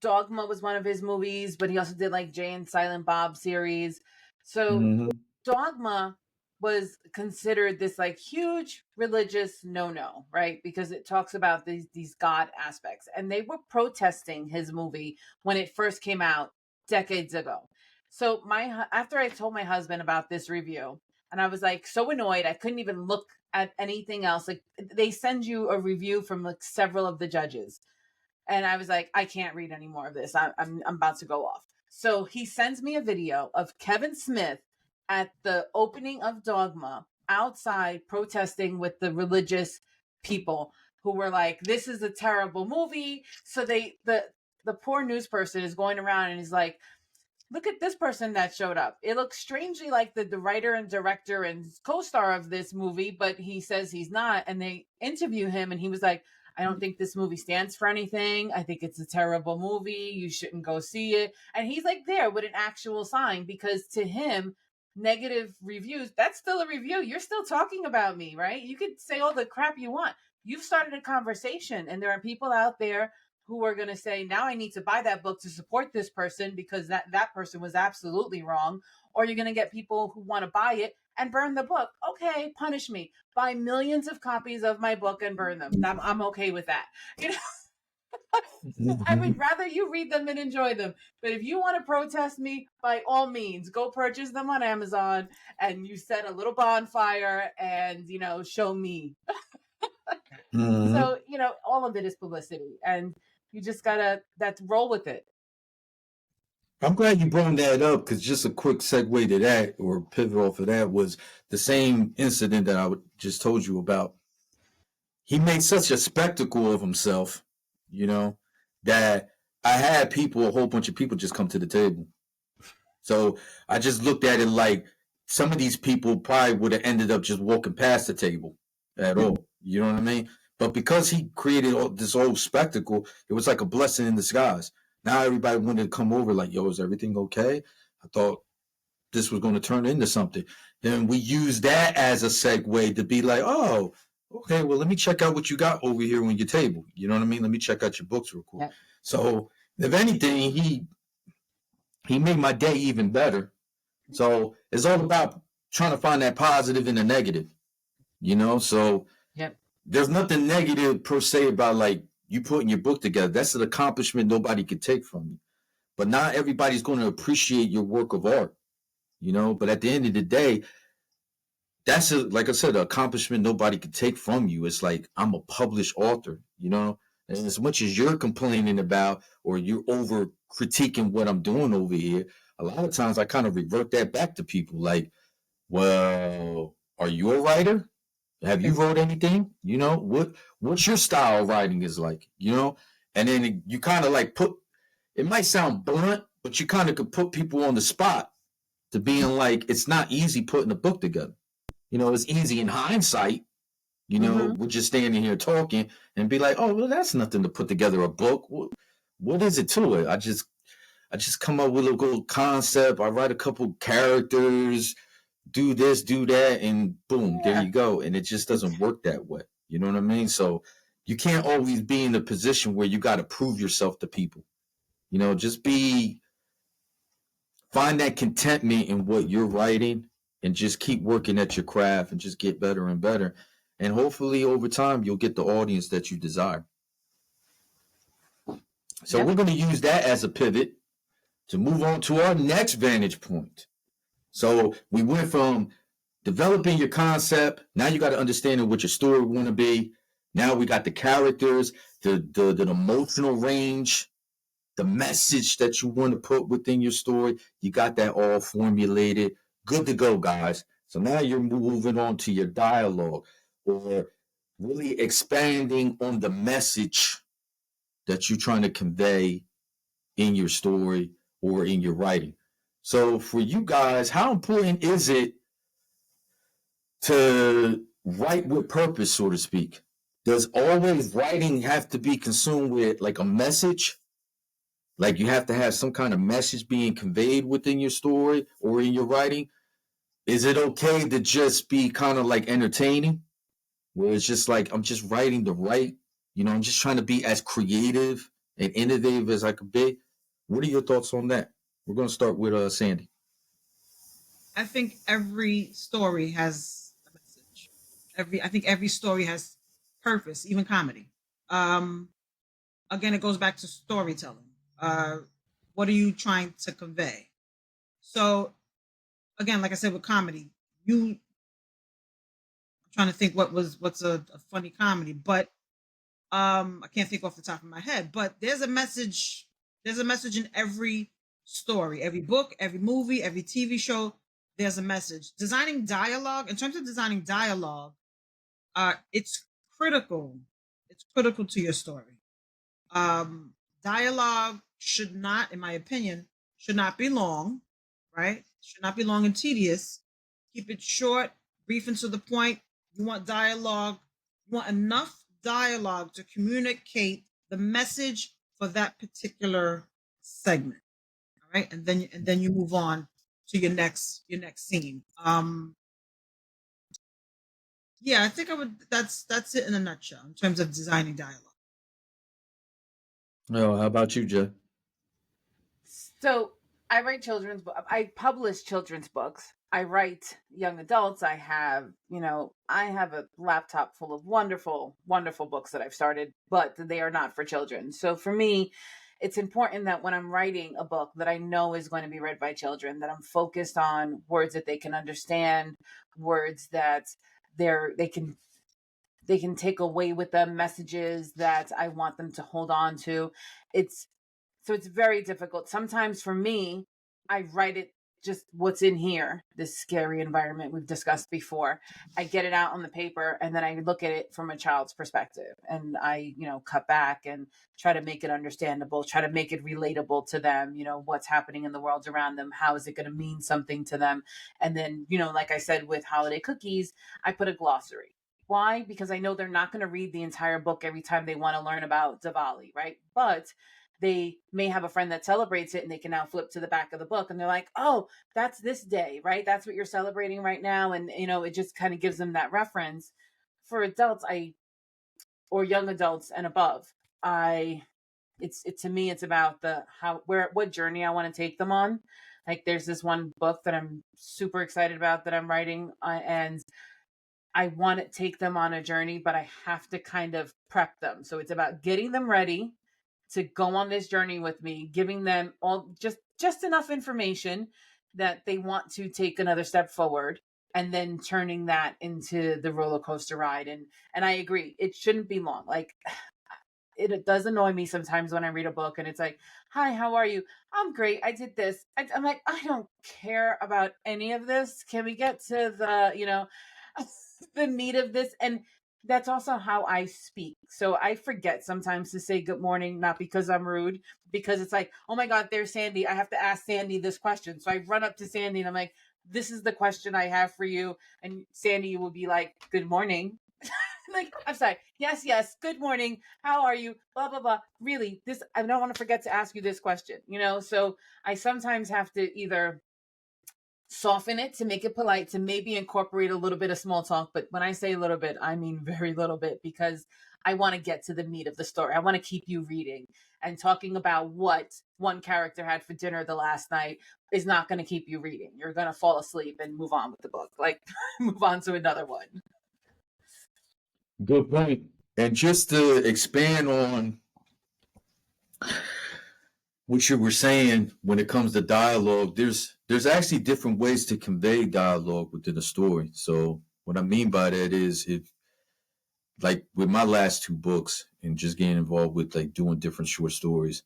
Dogma was one of his movies, but he also did like Jay and Silent Bob series. So Mhm. Dogma was considered this like huge religious no-no, right? Because it talks about these God aspects. And they were protesting his movie when it first came out decades ago. So after I told my husband about this review, and I was like so annoyed, I couldn't even look at anything else. Like they send you a review from like several of the judges, and I was like, I can't read any more of this. I'm about to go off. So he sends me a video of Kevin Smith at the opening of Dogma outside protesting with the religious people who were like, this is a terrible movie. So the poor news person is going around and he's like, look at this person that showed up. It looks strangely like the writer and director and co-star of this movie, but he says he's not. And they interview him and he was like, I don't think this movie stands for anything. I think it's a terrible movie. You shouldn't go see it. And he's like there with an actual sign, because to him, negative reviews, that's still a review. You're still talking about me, right? You could say all the crap you want. You've started a conversation, and there are people out there who are going to say, now I need to buy that book to support this person because that person was absolutely wrong. Or you're going to get people who want to buy it and burn the book. Okay, punish me. Buy millions of copies of my book and burn them. I'm okay with that. You know, I would Mhm. rather you read them and enjoy them. But if you want to protest me, by all means, go purchase them on Amazon and you set a little bonfire and, show me. Mhm. So, all of it is publicity, and you just gotta that's roll with it. I'm glad you brought that up, because just a quick segue to that, or pivot off of that, was the same incident that just told you about. He made such a spectacle of himself, you know, that I had a whole bunch of people just come to the table. So I just looked at it like some of these people probably would have ended up just walking past the table at all. You know what I mean? But because he created this whole spectacle, it was like a blessing in disguise. Now everybody wanted to come over like, yo, is everything okay? I thought this was going to turn into something. Then we use that as a segue to be like, oh, okay, well, let me check out what you got over here on your table. You know what I mean? Let me check out your books real quick. Yeah. So if anything, he made my day even better. So it's all about trying to find that positive in the negative, So Yep. there's nothing negative per se about like you putting your book together. That's an accomplishment nobody could take from you. But not everybody's going to appreciate your work of art, But at the end of the day, that's like I said, an accomplishment nobody could take from you. It's like I'm a published author. And as much as you're complaining about or you're over critiquing what I'm doing over here, a lot of times I kind of revert that back to people like, well, are you a writer? Have you wrote anything? What's your style of writing is like, And then you kind of like it might sound blunt, but you kind of could put people on the spot to being like, it's not easy putting a book together. It's easy in hindsight. Mm-hmm. We're just standing here talking and be like, oh, well, that's nothing to put together a book. What is it to it? I just come up with a little concept. I write a couple characters, do this, do that, and boom, there Yeah. you go. And it just doesn't work that way. You know what I mean? So you can't always be in a position where you got to prove yourself to people. Just find that contentment in what you're writing and just keep working at your craft and just get better and better. And hopefully over time, you'll get the audience that you desire. So we're going to use that as a pivot to move on to our next vantage point. So we went from developing your concept. Now you got to understand what your story want to be. Now we got the characters, the emotional range, the message that you want to put within your story. You got that all formulated. Good to go, guys. So now you're moving on to your dialogue, or really expanding on the message that you're trying to convey in your story or in your writing. So for you guys, how important is it to write with purpose, so to speak? Does always writing have to be consumed with like a message? Like you have to have some kind of message being conveyed within your story or in your writing? Is it okay to just be kind of like entertaining? Where it's just like, I'm just writing to write, I'm just trying to be as creative and innovative as I could be. What are your thoughts on that? We're going to start with Sandy. I think every story has a message. I think every story has purpose, even comedy. Again, it goes back to storytelling. What are you trying to convey? So, again, like I said, with comedy, I'm trying to think what's a funny comedy, but I can't think off the top of my head. But there's a message. There's a message in every story, every book, every movie, every TV show. There's a message. Designing dialogue, in terms of designing dialogue, it's critical. It's critical to your story. Dialogue should not, in my opinion, should not be long, right? Should not be long and tedious. Keep it short, brief, and to the point. You want dialogue. You want enough dialogue to communicate the message for that particular segment. All right, and then you move on to your next scene. Yeah, I think I would. That's it in a nutshell in terms of designing dialogue. Oh, how about you, Jay? So I write children's books. I publish children's books. I write young adults. I have a laptop full of wonderful, wonderful books that I've started, but they are not for children. So for me, it's important that when I'm writing a book that I know is going to be read by children, that I'm focused on words that they can understand, words that they can take away with them, messages that I want them to hold on to. It's very difficult. Sometimes for me, I write it just what's in here, this scary environment we've discussed before. I get it out on the paper and then I look at it from a child's perspective and I, cut back and try to make it understandable, try to make it relatable to them, what's happening in the world around them, how is it going to mean something to them? And then, like I said, with holiday cookies, I put a glossary. Why? Because I know they're not going to read the entire book every time they want to learn about Diwali, right? But they may have a friend that celebrates it and they can now flip to the back of the book and they're like, oh, that's this day, right? That's what you're celebrating right now. And, it just kind of gives them that reference. For adults, or young adults and above, to me, it's about what journey I want to take them on. Like there's this one book that I'm super excited about that I'm writing and I want to take them on a journey, but I have to kind of prep them. So it's about getting them ready to go on this journey with me, giving them all just enough information that they want to take another step forward, and then turning that into the roller coaster ride. And I agree, it shouldn't be long. Like it does annoy me sometimes when I read a book and it's like, hi, how are you? I'm great. I did this. I'm like, I don't care about any of this. Can we get to the, the meat of this? And that's also how I speak. So I forget sometimes to say good morning, not because I'm rude, because it's like, oh my God, there's Sandy. I have to ask Sandy this question. So I run up to Sandy and I'm like, this is the question I have for you. And Sandy will be like, good morning. Like, I'm sorry. Yes. Good morning. How are you? Blah, blah, blah. Really, I don't want to forget to ask you this question, So I sometimes have to either soften it to make it polite, to maybe incorporate a little bit of small talk. But when I say a little bit, I mean very little bit, because I want to get to the meat of the story. I want to keep you reading, and talking about what one character had for dinner the last night is not going to keep you reading. You're going to fall asleep and move on with the book, like move on to another one. Good point. And just to expand on what you were saying when it comes to dialogue, there's actually different ways to convey dialogue within a story. So what I mean by that is, if like with my last two books and just getting involved with like doing different short stories,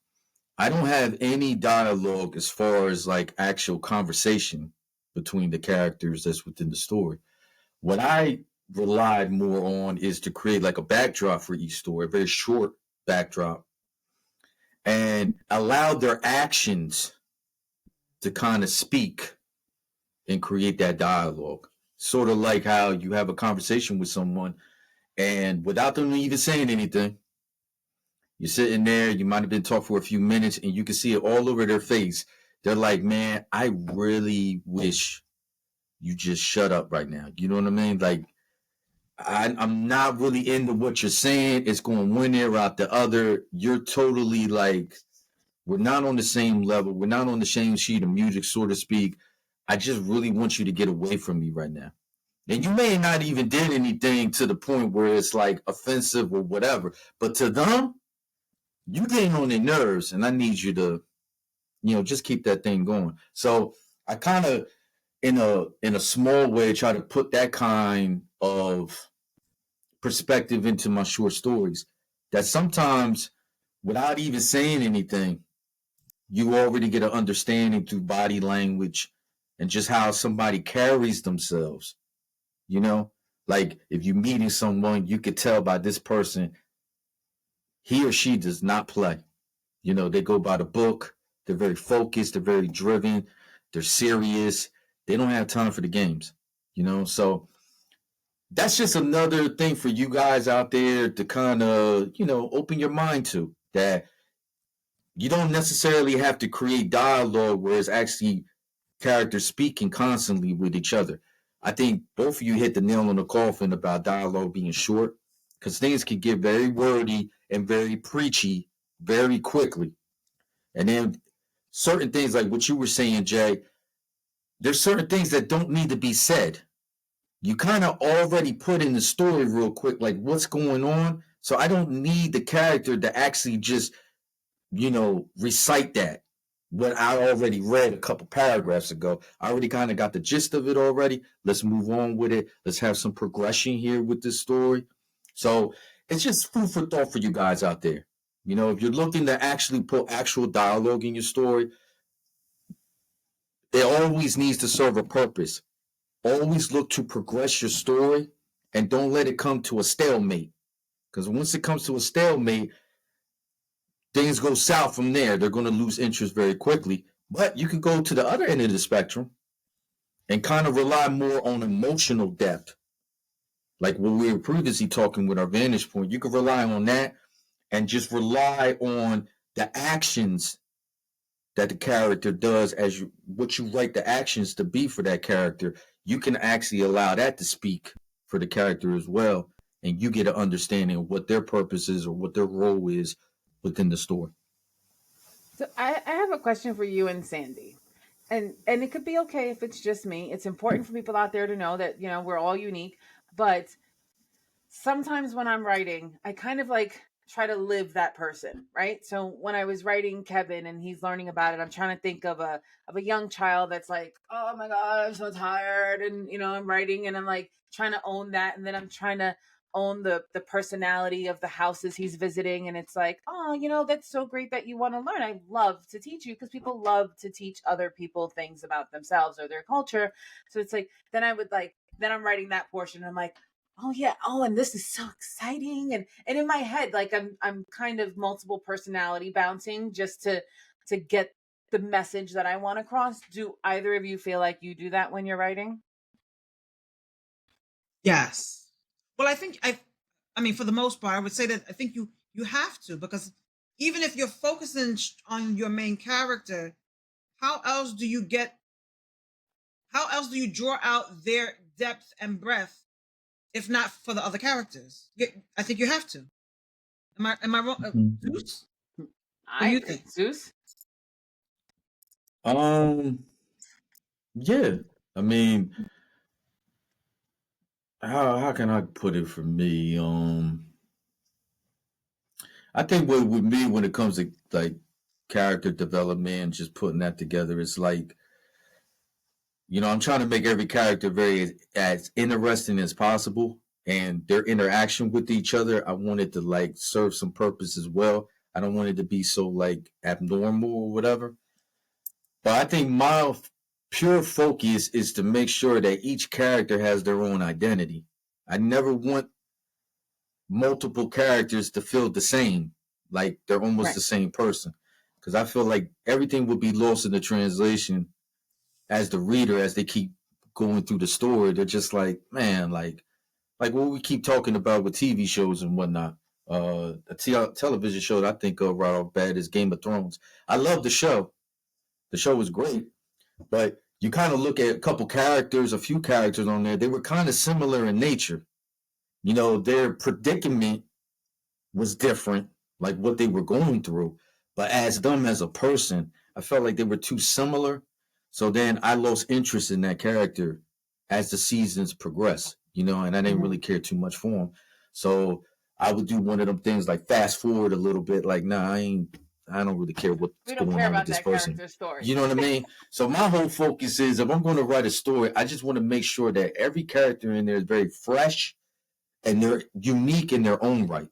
I don't have any dialogue as far as like actual conversation between the characters that's within the story. What I relied more on is to create like a backdrop for each story, a very short backdrop, and allow their actions to kind of speak and create that dialogue. Sort of like how you have a conversation with someone and without them even saying anything, you're sitting there, you might have been talking for a few minutes, and you can see it all over their face. They're like, man, I really wish you just shut up right now. You know what I mean? Like, I'm not really into what you're saying. It's going one ear out the other. You're totally like, we're not on the same level. We're not on the same sheet of music, so to speak. I just really want you to get away from me right now. And you may not even did anything to the point where it's like offensive or whatever, but to them, you getting on their nerves, and I need you to, just keep that thing going. So I kind of, in a small way, try to put that kind of perspective into my short stories. That sometimes, without even saying anything, you already get an understanding through body language and just how somebody carries themselves. You know, like if you're meeting someone, you could tell by this person, he or she does not play. They go by the book. They're very focused. They're very driven. They're serious. They don't have time for the games. So that's just another thing for you guys out there to kind of, open your mind to, that you don't necessarily have to create dialogue where it's actually characters speaking constantly with each other. I think both of you hit the nail on the coffin about dialogue being short, because things can get very wordy and very preachy very quickly. And then certain things like what you were saying, Jay, there's certain things that don't need to be said. You kind of already put in the story real quick, like what's going on. So I don't need the character to actually just, recite that. What I already read a couple paragraphs ago. I already kind of got the gist of it already. Let's move on with it. Let's have some progression here with this story. So it's just food for thought for you guys out there. If you're looking to actually put actual dialogue in your story, it always needs to serve a purpose. Always look to progress your story and don't let it come to a stalemate. Because once it comes to a stalemate, things go south from there. They're going to lose interest very quickly. But you can go to the other end of the spectrum and kind of rely more on emotional depth. Like what we were previously talking with our vantage point. You can rely on that and just rely on the actions that the character does as what you write the actions to be for that character. You can actually allow that to speak for the character as well. And you get an understanding of what their purpose is or what their role is within the story. So I have a question for you and Sandy. And it could be okay if it's just me. It's important for people out there to know that, we're all unique. But sometimes when I'm writing, I kind of like try to live that person, right? So when I was writing Kevin and he's learning about it, I'm trying to think of a young child that's like, oh my God, I'm so tired. And I'm writing and I'm like trying to own that. And then I'm trying to own the personality of the houses he's visiting. And it's like, oh, that's so great that you want to learn. I love to teach you, because people love to teach other people things about themselves or their culture. So it's like, then I'm writing that portion. And I'm like, oh yeah, oh, and this is so exciting. And in my head, like I'm kind of multiple personality bouncing just to get the message that I want across. Do either of you feel like you do that when you're writing? Yes. Well, I mean, for the most part, I would say that I think you have to, because even if you're focusing on your main character, how else do you get how else do you draw out their depth and breadth if not for the other characters? I think you have to. Am I wrong? Zeus? What do I you agree. think? Zeus? Yeah. I mean, how can I put it for me? I think with me when it comes to like character development and just putting that together, it's like, I'm trying to make every character very as interesting as possible, and their interaction with each other, I want it to like serve some purpose as well. I don't want it to be so like abnormal or whatever. But I think my pure focus is to make sure that each character has their own identity. I never want multiple characters to feel the same, like they're almost Right. the same person. Because I feel like everything would be lost in the translation as the reader, as they keep going through the story. They're just like, man, like what we keep talking about with TV shows and whatnot. Television show that I think of right off bat is Game of Thrones. I love the show. The show was great, but you kind of look at a few characters on there. They were kind of similar in nature. Their predicament was different, like what they were going through. But as them as a person, I felt like they were too similar. So then I lost interest in that character as the seasons progressed, and I didn't really care too much for him. So I would do one of them things like fast forward a little bit, like, nah, I don't really care what's We don't going care on with about this that person. character's story. You know what I mean? So my whole focus is if I'm going to write a story, I just want to make sure that every character in there is very fresh and they're unique in their own right.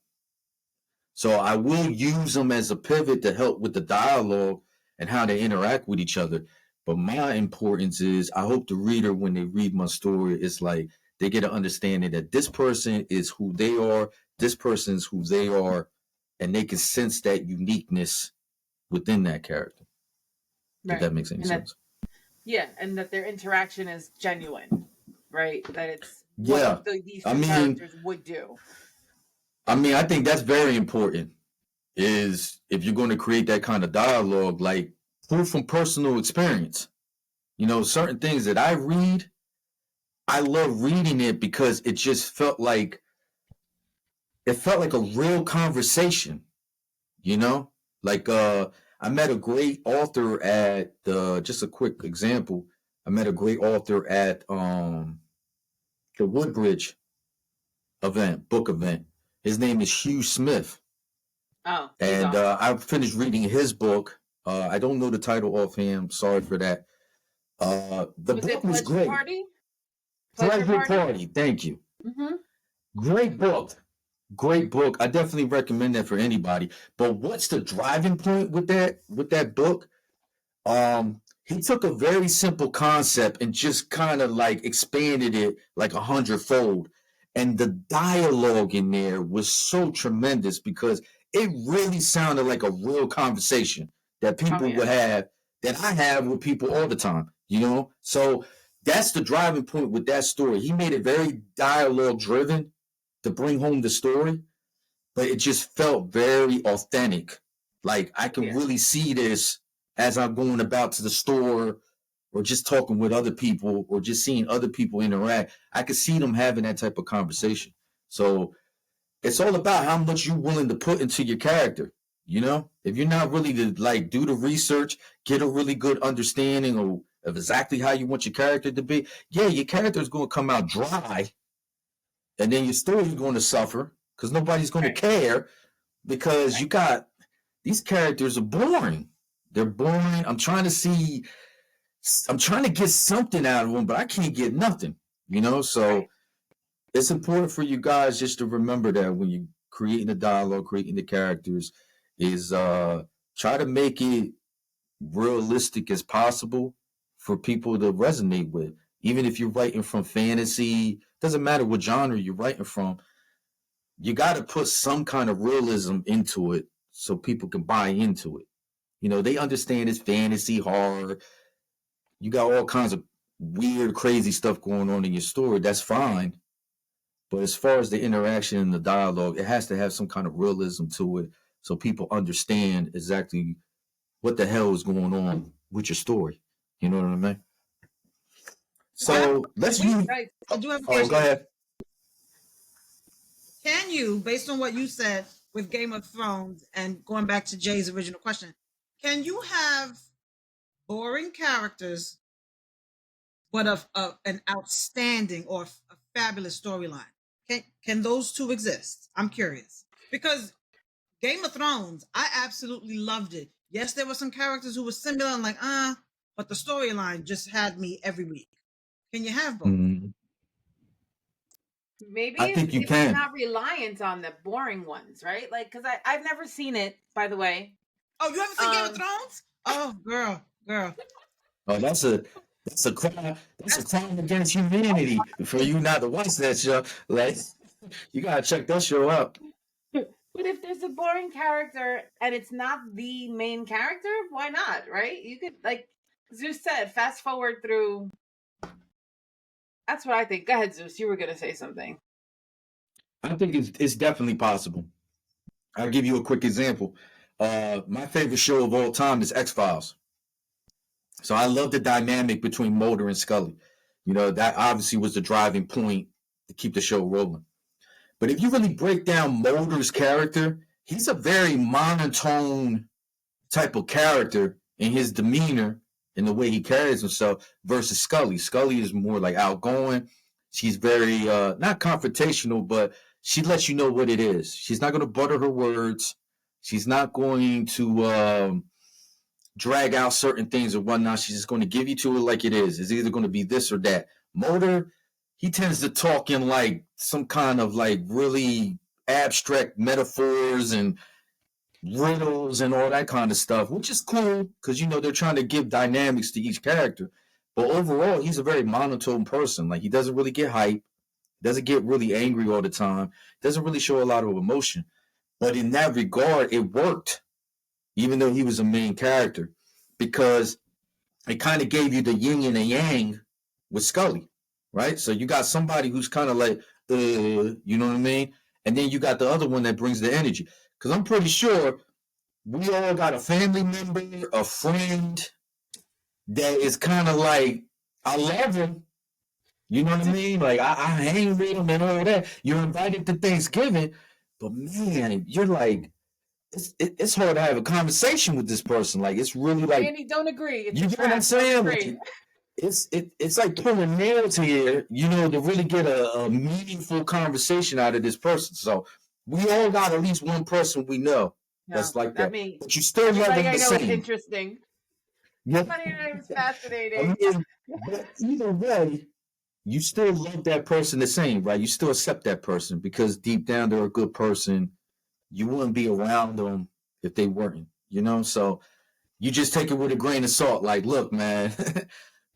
So I will use them as a pivot to help with the dialogue and how they interact with each other. But my importance is I hope the reader, when they read my story, is like they get an understanding that this person is who they are, this person is who they are, and they can sense that uniqueness within that character. Right. If that makes any sense. And that their interaction is genuine, right? That it's what these two characters would do. I think that's very important, is if you're going to create that kind of dialogue, like pull from personal experience. Certain things that I read, I love reading it because it just felt like a real conversation, like I met a great author at just a quick example. I met a great author at the Woodbridge book event. His name is Hugh Smith. Oh, and I finished reading his book. I don't know the title offhand. Sorry for that. The book was great. Pleasure Party. Thank you. Mm-hmm. Great book. Great book. I definitely recommend that for anybody. But what's the driving point with that book? He took a very simple concept and just kind of like expanded it like 100-fold. And the dialogue in there was so tremendous because it really sounded like a real conversation that people would have, that I have with people all the time, So that's the driving point with that story. He made it very dialogue driven to bring home the story, but it just felt very authentic. Like I can really see this as I'm going about to the store or just talking with other people or just seeing other people interact. I could see them having that type of conversation. So it's all about how much you're willing to put into your character. If you're not really to like do the research, get a really good understanding of exactly how you want your character to be, your character is going to come out dry, and then your story is going to suffer because nobody's going to care because you got these characters are boring. They're boring. I'm trying to get something out of them, but I can't get nothing, So it's important for you guys just to remember that when you're creating the dialogue, creating the characters, is try to make it realistic as possible for people to resonate with. Even if you're writing from fantasy, doesn't matter what genre you're writing from, you got to put some kind of realism into it so people can buy into it. They understand it's fantasy, horror. You got all kinds of weird, crazy stuff going on in your story. That's fine. But as far as the interaction and the dialogue, it has to have some kind of realism to it so people understand exactly what the hell is going on with your story. You know what I mean? So let's use. Guys, I do have a Oh, question. go ahead. Can you, based on what you said with Game of Thrones and going back to Jay's original question, can you have boring characters but of an outstanding or a fabulous storyline? Can those two exist? I'm curious because Game of Thrones, I absolutely loved it. Yes, there were some characters who were similar and like but the storyline just had me every week. Can you have both? Mhm. Maybe I if, think you if it's can. not reliant on the boring ones, right? Like, because I've never seen it, by the way. Oh, you haven't seen Game of Thrones? Oh, girl. Oh, that's a crime. That's a crime against humanity for you not to watch that show. Like, you gotta check that show out. But if there's a boring character and it's not the main character, why not, right? You could, like Zeus said, fast forward through. That's what I think. Go ahead, Zeus. You were going to say something. I think it's definitely possible. I'll give you a quick example. My favorite show of all time is X-Files. So I love the dynamic between Mulder and Scully. You know, that obviously was the driving point to keep the show rolling. But if you really break down Mulder's character, he's a very monotone type of character in his demeanor and the way he carries himself versus Scully. Scully is more like outgoing. She's very not confrontational, but she lets you know what it is. She's not going to butter her words. She's not going to drag out certain things or whatnot. She's just going to give you to it like it is. It's either going to be this or that. Mulder, he tends to talk in like some kind of like really abstract metaphors and riddles and all that kind of stuff, which is cool because you know they're trying to give dynamics to each character. But overall, he's a very monotone person. Like he doesn't really get hype, doesn't get really angry all the time, doesn't really show a lot of emotion. But in that regard, it worked, even though he was a main character, because it kind of gave you the yin and the yang with Scully, right? So you got somebody who's kind of like, you know what I mean? And then you got the other one that brings the energy. Because I'm pretty sure we all got a family member, a friend that is kind of like, I love him. You know what I mean? Like, I hang with him and all that. You're invited to Thanksgiving, but man, you're like, it's hard to have a conversation with this person. Like, it's really like, Randy, don't agree. It's you a get what I'm trap. saying? Don't Like, agree. it's like pulling nails here, you know, to really get a meaningful conversation out of this person. So we all got at least one person we know that's No, like not that. me. But you still love Everybody them I the know is same. interesting. Yeah. Everybody I know is I fascinating. mean, but either way, you still love that person the same, right? You still accept that person because deep down they're a good person. You wouldn't be around them if they weren't, you know? So you just take it with a grain of salt. Like, look, man,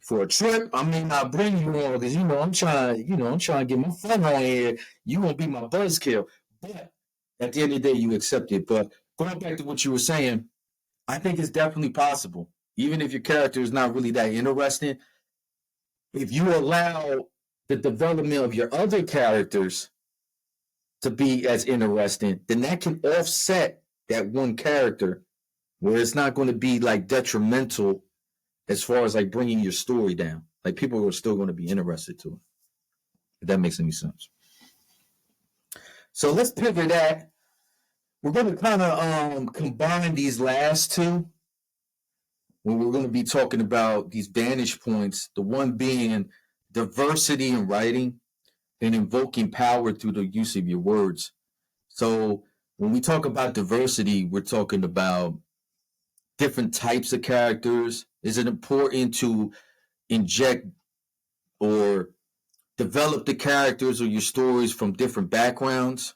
for a trip, I may not bring you on because I'm trying to get my fun on here. You won't be my buzzkill. But at the end of the day, you accept it. But going back to what you were saying, I think it's definitely possible. Even if your character is not really that interesting, if you allow the development of your other characters to be as interesting, then that can offset that one character where it's not going to be like detrimental as far as like bringing your story down. Like people are still going to be interested to it. If that makes any sense. So let's pivot that. We're going to kind of combine these last two when we're going to be talking about these vantage points. The one being diversity in writing and invoking power through the use of your words. So when we talk about diversity, we're talking about different types of characters. Is it important to inject or develop the characters or your stories from different backgrounds,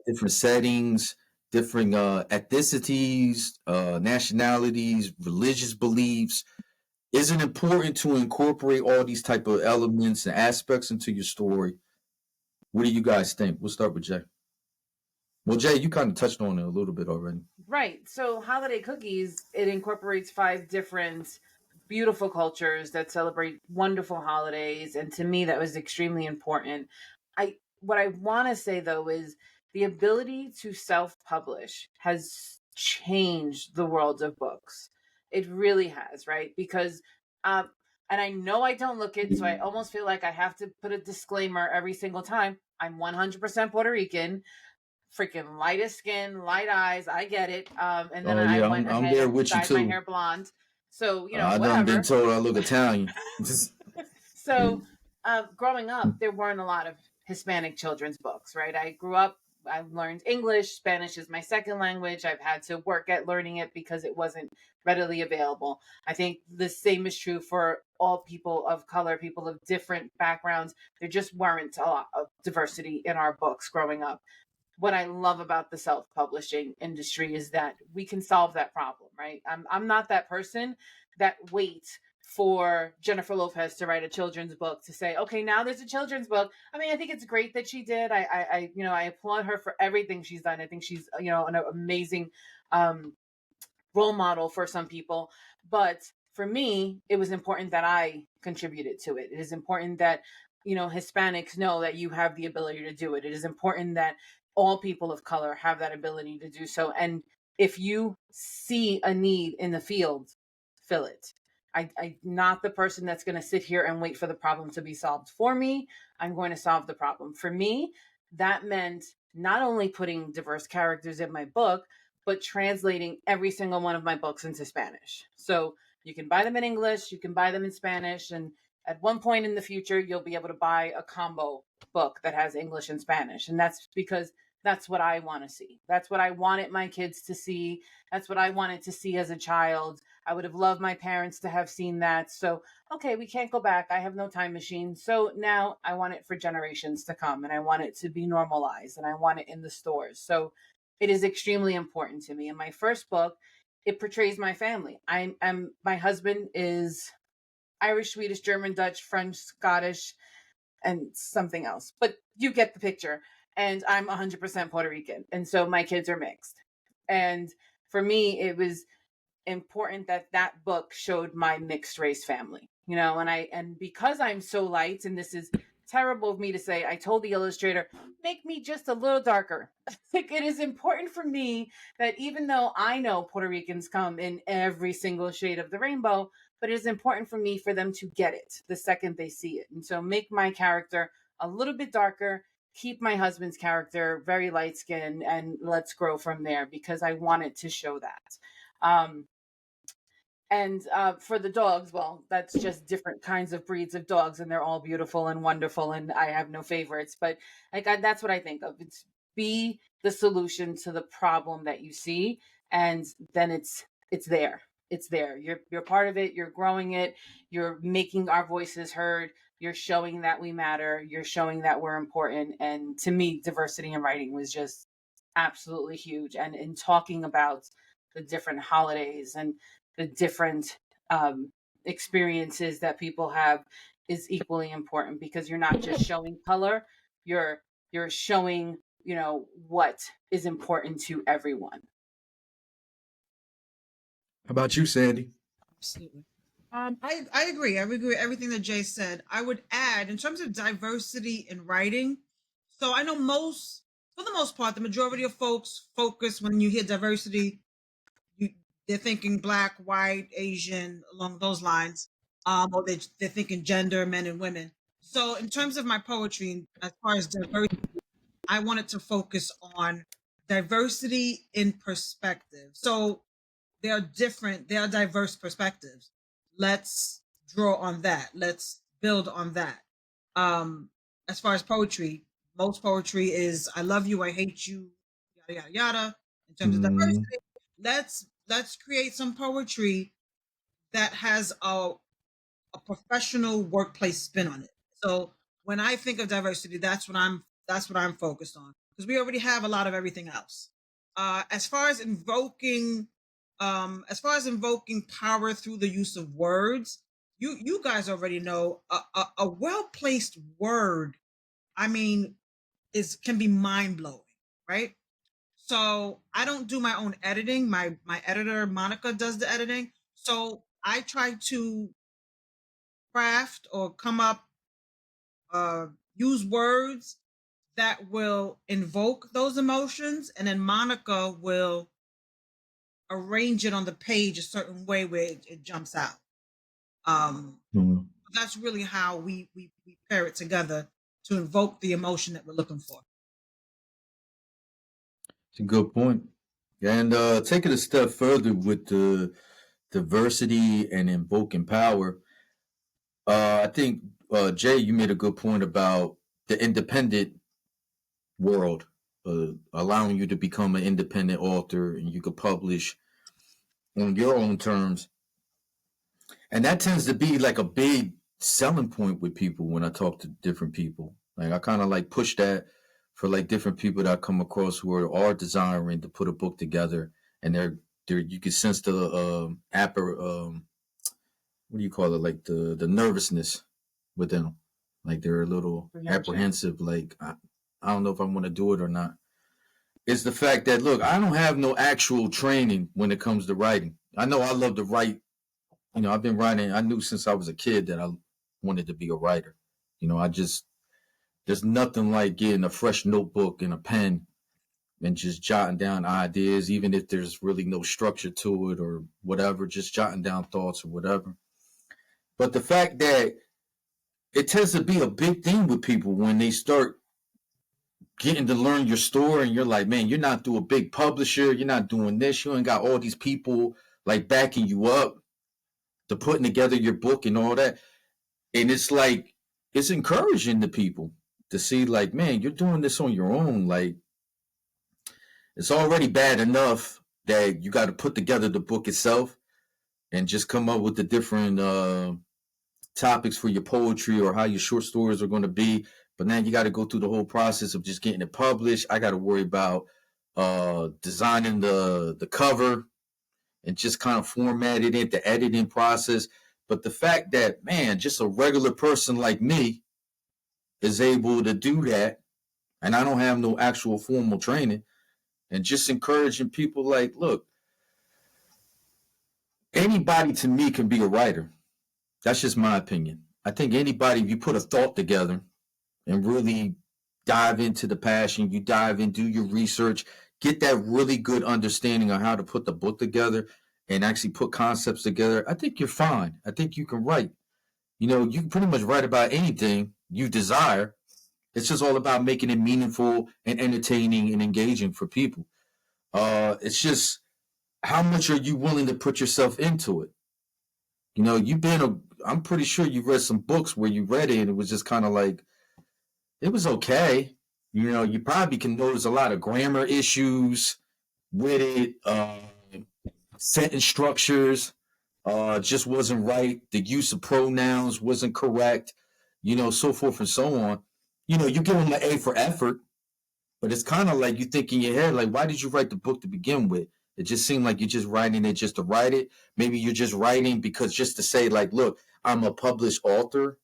different settings, different ethnicities, nationalities, religious beliefs? Is it important to incorporate all these type of elements and aspects into your story? What do you guys think? We'll start with Jay. Well, Jay, you kind of touched on it a little bit already. Right. So Holiday Cookies, it incorporates 5 different beautiful cultures that celebrate wonderful holidays. And to me, that was extremely important. What I want to say though is the ability to self-publish has changed the world of books. It really has, right? Because And I know I don't look it, so I almost feel like I have to put a disclaimer every single time. I'm 100% Puerto Rican, freaking lightest skin, light eyes. I get it. And then Oh I yeah, went I'm ahead there and with you dyed my too. hair blonde. So, I done been whatever. told I look Italian. So, growing up, there weren't a lot of Hispanic children's books, right? I grew up, I learned English. Spanish is my second language. I've had to work at learning it because it wasn't readily available. I think the same is true for all people of color, people of different backgrounds. There just weren't a lot of diversity in our books growing up. What I love about the self-publishing industry is that we can solve that problem, right? I'm not that person that waits for Jennifer Lopez to write a children's book to say, okay, now there's a children's book. I mean, I think it's great that she did. I applaud her for everything she's done. I think she's, an amazing role model for some people. But for me, it was important that I contributed to it. It is important that, Hispanics know that you have the ability to do it. It is important that all people of color have that ability to do so. And if you see a need in the field, fill it. I'm not the person that's going to sit here and wait for the problem to be solved for me. I'm going to solve the problem. For me, that meant not only putting diverse characters in my book, but translating every single one of my books into Spanish. So you can buy them in English, you can buy them in Spanish, and at one point in the future, you'll be able to buy a combo book that has English and Spanish. And that's because that's what I want to see. That's what I wanted my kids to see. That's what I wanted to see as a child. I would have loved my parents to have seen that. So, okay, we can't go back. I have no time machine. So now I want it for generations to come, and I want it to be normalized, and I want it in the stores. So it is extremely important to me. In my first book, it portrays my family. My husband is Irish, Swedish, German, Dutch, French, Scottish, and something else. But you get the picture. And I'm 100% Puerto Rican. And so my kids are mixed. And for me, it was important that that book showed my mixed race family, and because I'm so light, and this is terrible of me to say, I told the illustrator, make me just a little darker. Like, it is important for me that even though I know Puerto Ricans come in every single shade of the rainbow, but it is important for me for them to get it the second they see it. And so make my character a little bit darker, keep my husband's character very light skinned, and let's grow from there, because I wanted to show that. And for the dogs, well, that's just different kinds of breeds of dogs, and they're all beautiful and wonderful, and I have no favorites. But that's what I think of. It's be the solution to the problem that you see, and then it's there. It's there. You're part of it. You're growing it. You're making our voices heard. You're showing that we matter. You're showing that we're important. And to me, diversity in writing was just absolutely huge. And in talking about the different holidays and the different experiences that people have is equally important, because you're not just showing color, you're showing what is important to everyone. How about you, Sandy? Absolutely. I agree. I agree with everything that Jay said. I would add, in terms of diversity in writing, so I know for the most part, the majority of folks focus, when you hear diversity, they're thinking black, white, Asian, along those lines, or they're thinking gender, men and women. So in terms of my poetry, as far as diversity, I wanted to focus on diversity in perspective. So there are diverse perspectives. Let's draw on that. Let's build on that. As far as poetry, most poetry is I love you, I hate you, yada yada yada. In terms of Mm, diversity, let's create some poetry that has a professional workplace spin on it. So when I think of diversity, that's what I'm focused on, because we already have a lot of everything else. As far as invoking power through the use of words, you guys already know a well placed word. I mean, can be mind blowing, right? So I don't do my own editing. My editor Monica does the editing. So I try to craft or come up, use words that will invoke those emotions, and then Monica will arrange it on the page a certain way where it jumps out. Mhm. That's really how we pair it together to invoke the emotion that we're looking for. It's a good point. And take it a step further with the diversity and invoking power. I think Jay, you made a good point about the independent world, allowing you to become an independent author and you could publish on your own terms. And that tends to be like a big selling point with people when I talk to different people. Like I kind of like push that for like different people that I come across who are desiring to put a book together, and they're you can sense the what do you call it, like the nervousness with them, like they're a little apprehensive, like I don't know if I want to do it or not. It's the fact that look, I don't have no actual training when it comes to writing. I know I love to write. I've been writing. I knew since I was a kid that I wanted to be a writer. I just there's nothing like getting a fresh notebook and a pen and just jotting down ideas, even if there's really no structure to it or whatever, just jotting down thoughts or whatever. But the fact that it tends to be a big thing with people when they start getting to learn your story and you're like, man, you're not through a big publisher, you're not doing this, you ain't got all these people like backing you up to putting together your book and all that. And it's like it's encouraging to people to see like, man, you're doing this on your own. Like it's already bad enough that you got to put together the book itself and just come up with the different topics for your poetry or how your short stories are going to be. But now you got to go through the whole process of just getting it published. I got to worry about designing the cover and just kind of formatting it, the editing process. But the fact that, man, just a regular person like me is able to do that, and I don't have no actual formal training, and just encouraging people like, look, anybody to me can be a writer. That's just my opinion. I think anybody, if you put a thought together and really dive into the passion, you dive in, do your research, get that really good understanding on how to put the book together and actually put concepts together, I think you're fine. I think you can write. You can pretty much write about anything you desire. It's just all about making it meaningful and entertaining and engaging for people. It's just how much are you willing to put yourself into it? I'm pretty sure you read some books where you read it and it was just kind of like, it was okay. You probably can notice a lot of grammar issues with it. Sentence structures just wasn't right. The use of pronouns wasn't correct. So forth and so on. You give them an A for effort, but it's kind of like you think in your head, like, why did you write the book to begin with? It just seemed like you're just writing it just to write it. Maybe you're just writing because just to say, like, look, I'm a published author,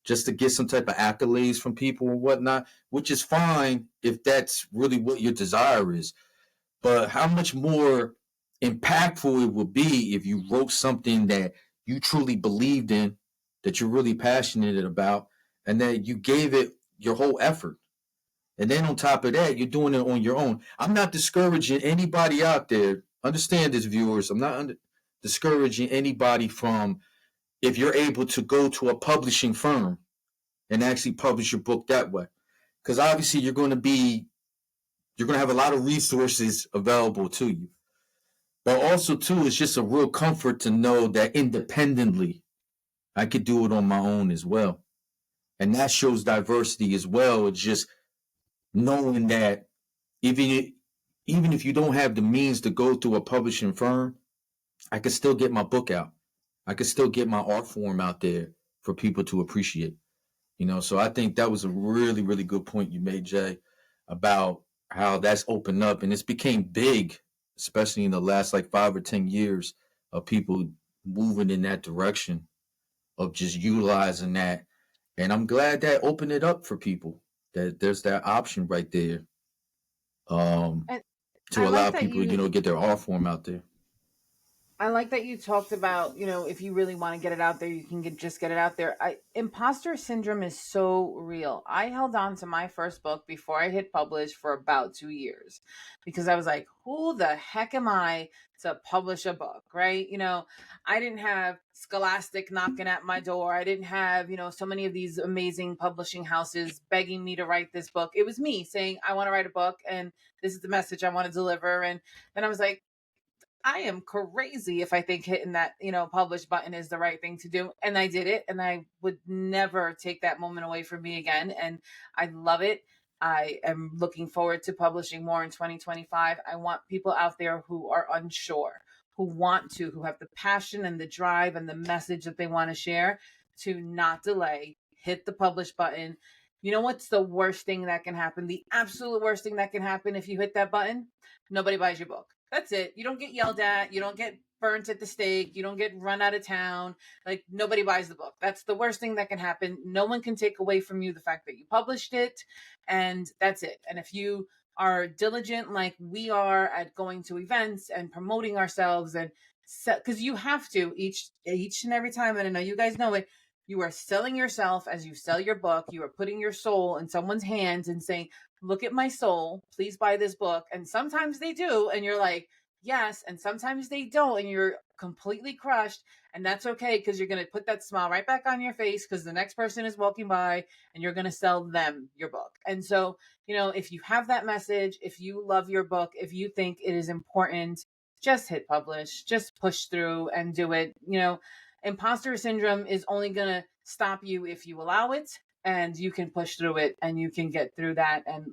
just to get some type of accolades from people and whatnot, which is fine if that's really what your desire is. But how much more impactful it would be if you wrote something that you truly believed in, that you're really passionate about, and that you gave it your whole effort. And then on top of that, you're doing it on your own. I'm not discouraging anybody out there. Understand this, viewers. I'm not discouraging anybody from if you're able to go to a publishing firm and actually publish your book that way. Because obviously you're going to have a lot of resources available to you. But also, too, it's just a real comfort to know that independently, I could do it on my own as well. And that shows diversity as well. It's just knowing that even even if you don't have the means to go through a publishing firm, I could still get my book out. I could still get my art form out there for people to appreciate. So I think that was a really, really good point you made, Jay, about how that's opened up and it's became big, especially in the last like 5 or 10 years of people moving in that direction of just utilizing that. And I'm glad that opened it up for people, that there's that option right there, um, And to I allow like that people, you get their art form out there. I like that you talked about, if you really want to get it out there, you can just get it out there. Imposter syndrome is so real. I held on to my first book before I hit publish for about 2 years because I was like, who the heck am I to publish a book, right? I didn't have Scholastic knocking at my door. I didn't have, so many of these amazing publishing houses begging me to write this book. It was me saying, I want to write a book and this is the message I want to deliver. And then I was like, I am crazy if I think hitting that, publish button is the right thing to do. And I did it. And I would never take that moment away from me again. And I love it. I am looking forward to publishing more in 2025. I want people out there who are unsure, who have the passion and the drive and the message that they want to share, to not delay, hit the publish button. You know what's the worst thing that can happen? The absolute worst thing that can happen if you hit that button? Nobody buys your book. That's it. You don't get yelled at. You don't get burnt at the stake. You don't get run out of town. Like, nobody buys the book. That's the worst thing that can happen. No one can take away from you the fact that you published it. And that's it. And if you are diligent like we are at going to events and promoting ourselves, and because you have to each and every time, and I know you guys know it, you are selling yourself as you sell your book. You are putting your soul in someone's hands and saying, look at my soul, please buy this book. And sometimes they do, and you're like, yes. And sometimes they don't, and you're completely crushed. And that's okay, because you're going to put that smile right back on your face because the next person is walking by and you're going to sell them your book. And so, if you have that message, if you love your book, if you think it is important, just hit publish, just push through and do it. Imposter syndrome is only going to stop you if you allow it, and you can push through it and you can get through that. And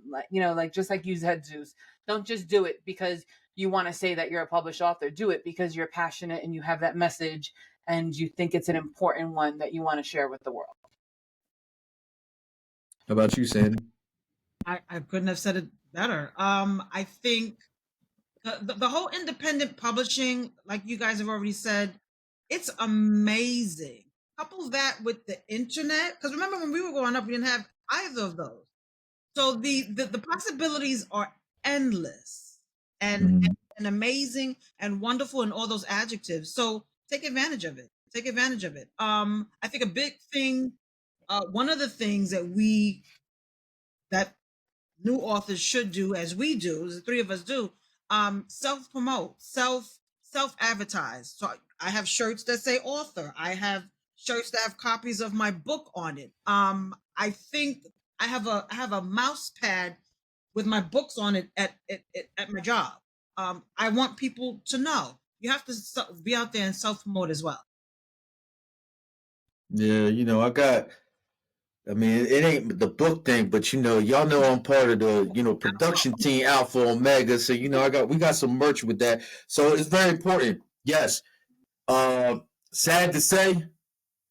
just like you said, Zeus, don't just do it because you want to say that you're a published author. Do it because you're passionate and you have that message and you think it's an important one that you want to share with the world. How about you, Sandy? I couldn't have said it better. I think the whole independent publishing, like you guys have already said, it's amazing. Couple that with the internet, because remember when we were growing up, we didn't have either of those. So the possibilities are endless and amazing and wonderful and all those adjectives. So take advantage of it. Take advantage of it. I think a big thing, one of the things that new authors should do, as we do, as the three of us do, self promote, self advertise. So I have shirts that say author. I have shirts that have copies of my book on it. I think I have a mouse pad with my books on it at my job. I want people to know. You have to be out there and self promote as well. Yeah, I mean, it ain't the book thing, but y'all know I'm part of the, production team Alpha Omega. So, we got some merch with that. So it's very important. Yes. Sad to say,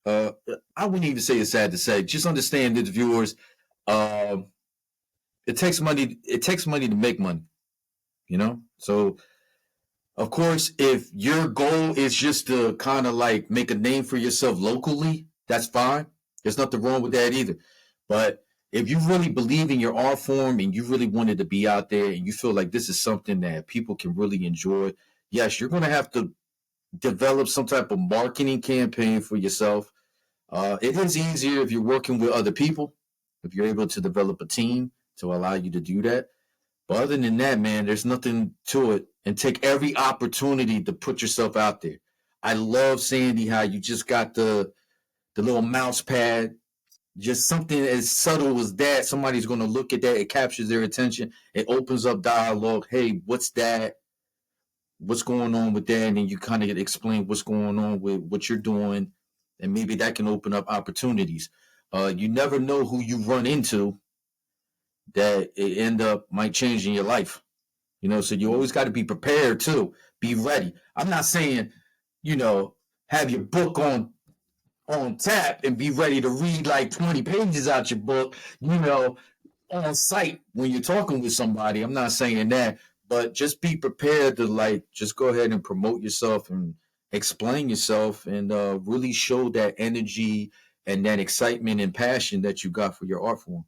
I wouldn't even say it's sad to say. Just understand that, viewers, it takes money. It takes money to make money, So, of course, if your goal is just to kind of like make a name for yourself locally, that's fine. There's nothing wrong with that either. But if you really believe in your art form and you really wanted to be out there and you feel like this is something that people can really enjoy, yes, you're going to have to develop some type of marketing campaign for yourself. It is easier if you're working with other people, if you're able to develop a team to allow you to do that. But other than that, man, there's nothing to it. And take every opportunity to put yourself out there. I love, Sandy, how you just got the little mouse pad, just something as subtle as that. Somebody's going to look at that. It captures their attention. It opens up dialogue. Hey, what's that? What's going on with that? And then you kind of explain what's going on with what you're doing. And maybe that can open up opportunities. You never know who you run into that it end up might change in your life. So you always got to be prepared too. Be ready. I'm not saying, have your book on tap and be ready to read like 20 pages out your book, on site when you're talking with somebody. I'm not saying that, but just be prepared to just go ahead and promote yourself and explain yourself and really show that energy and that excitement and passion that you got for your art form.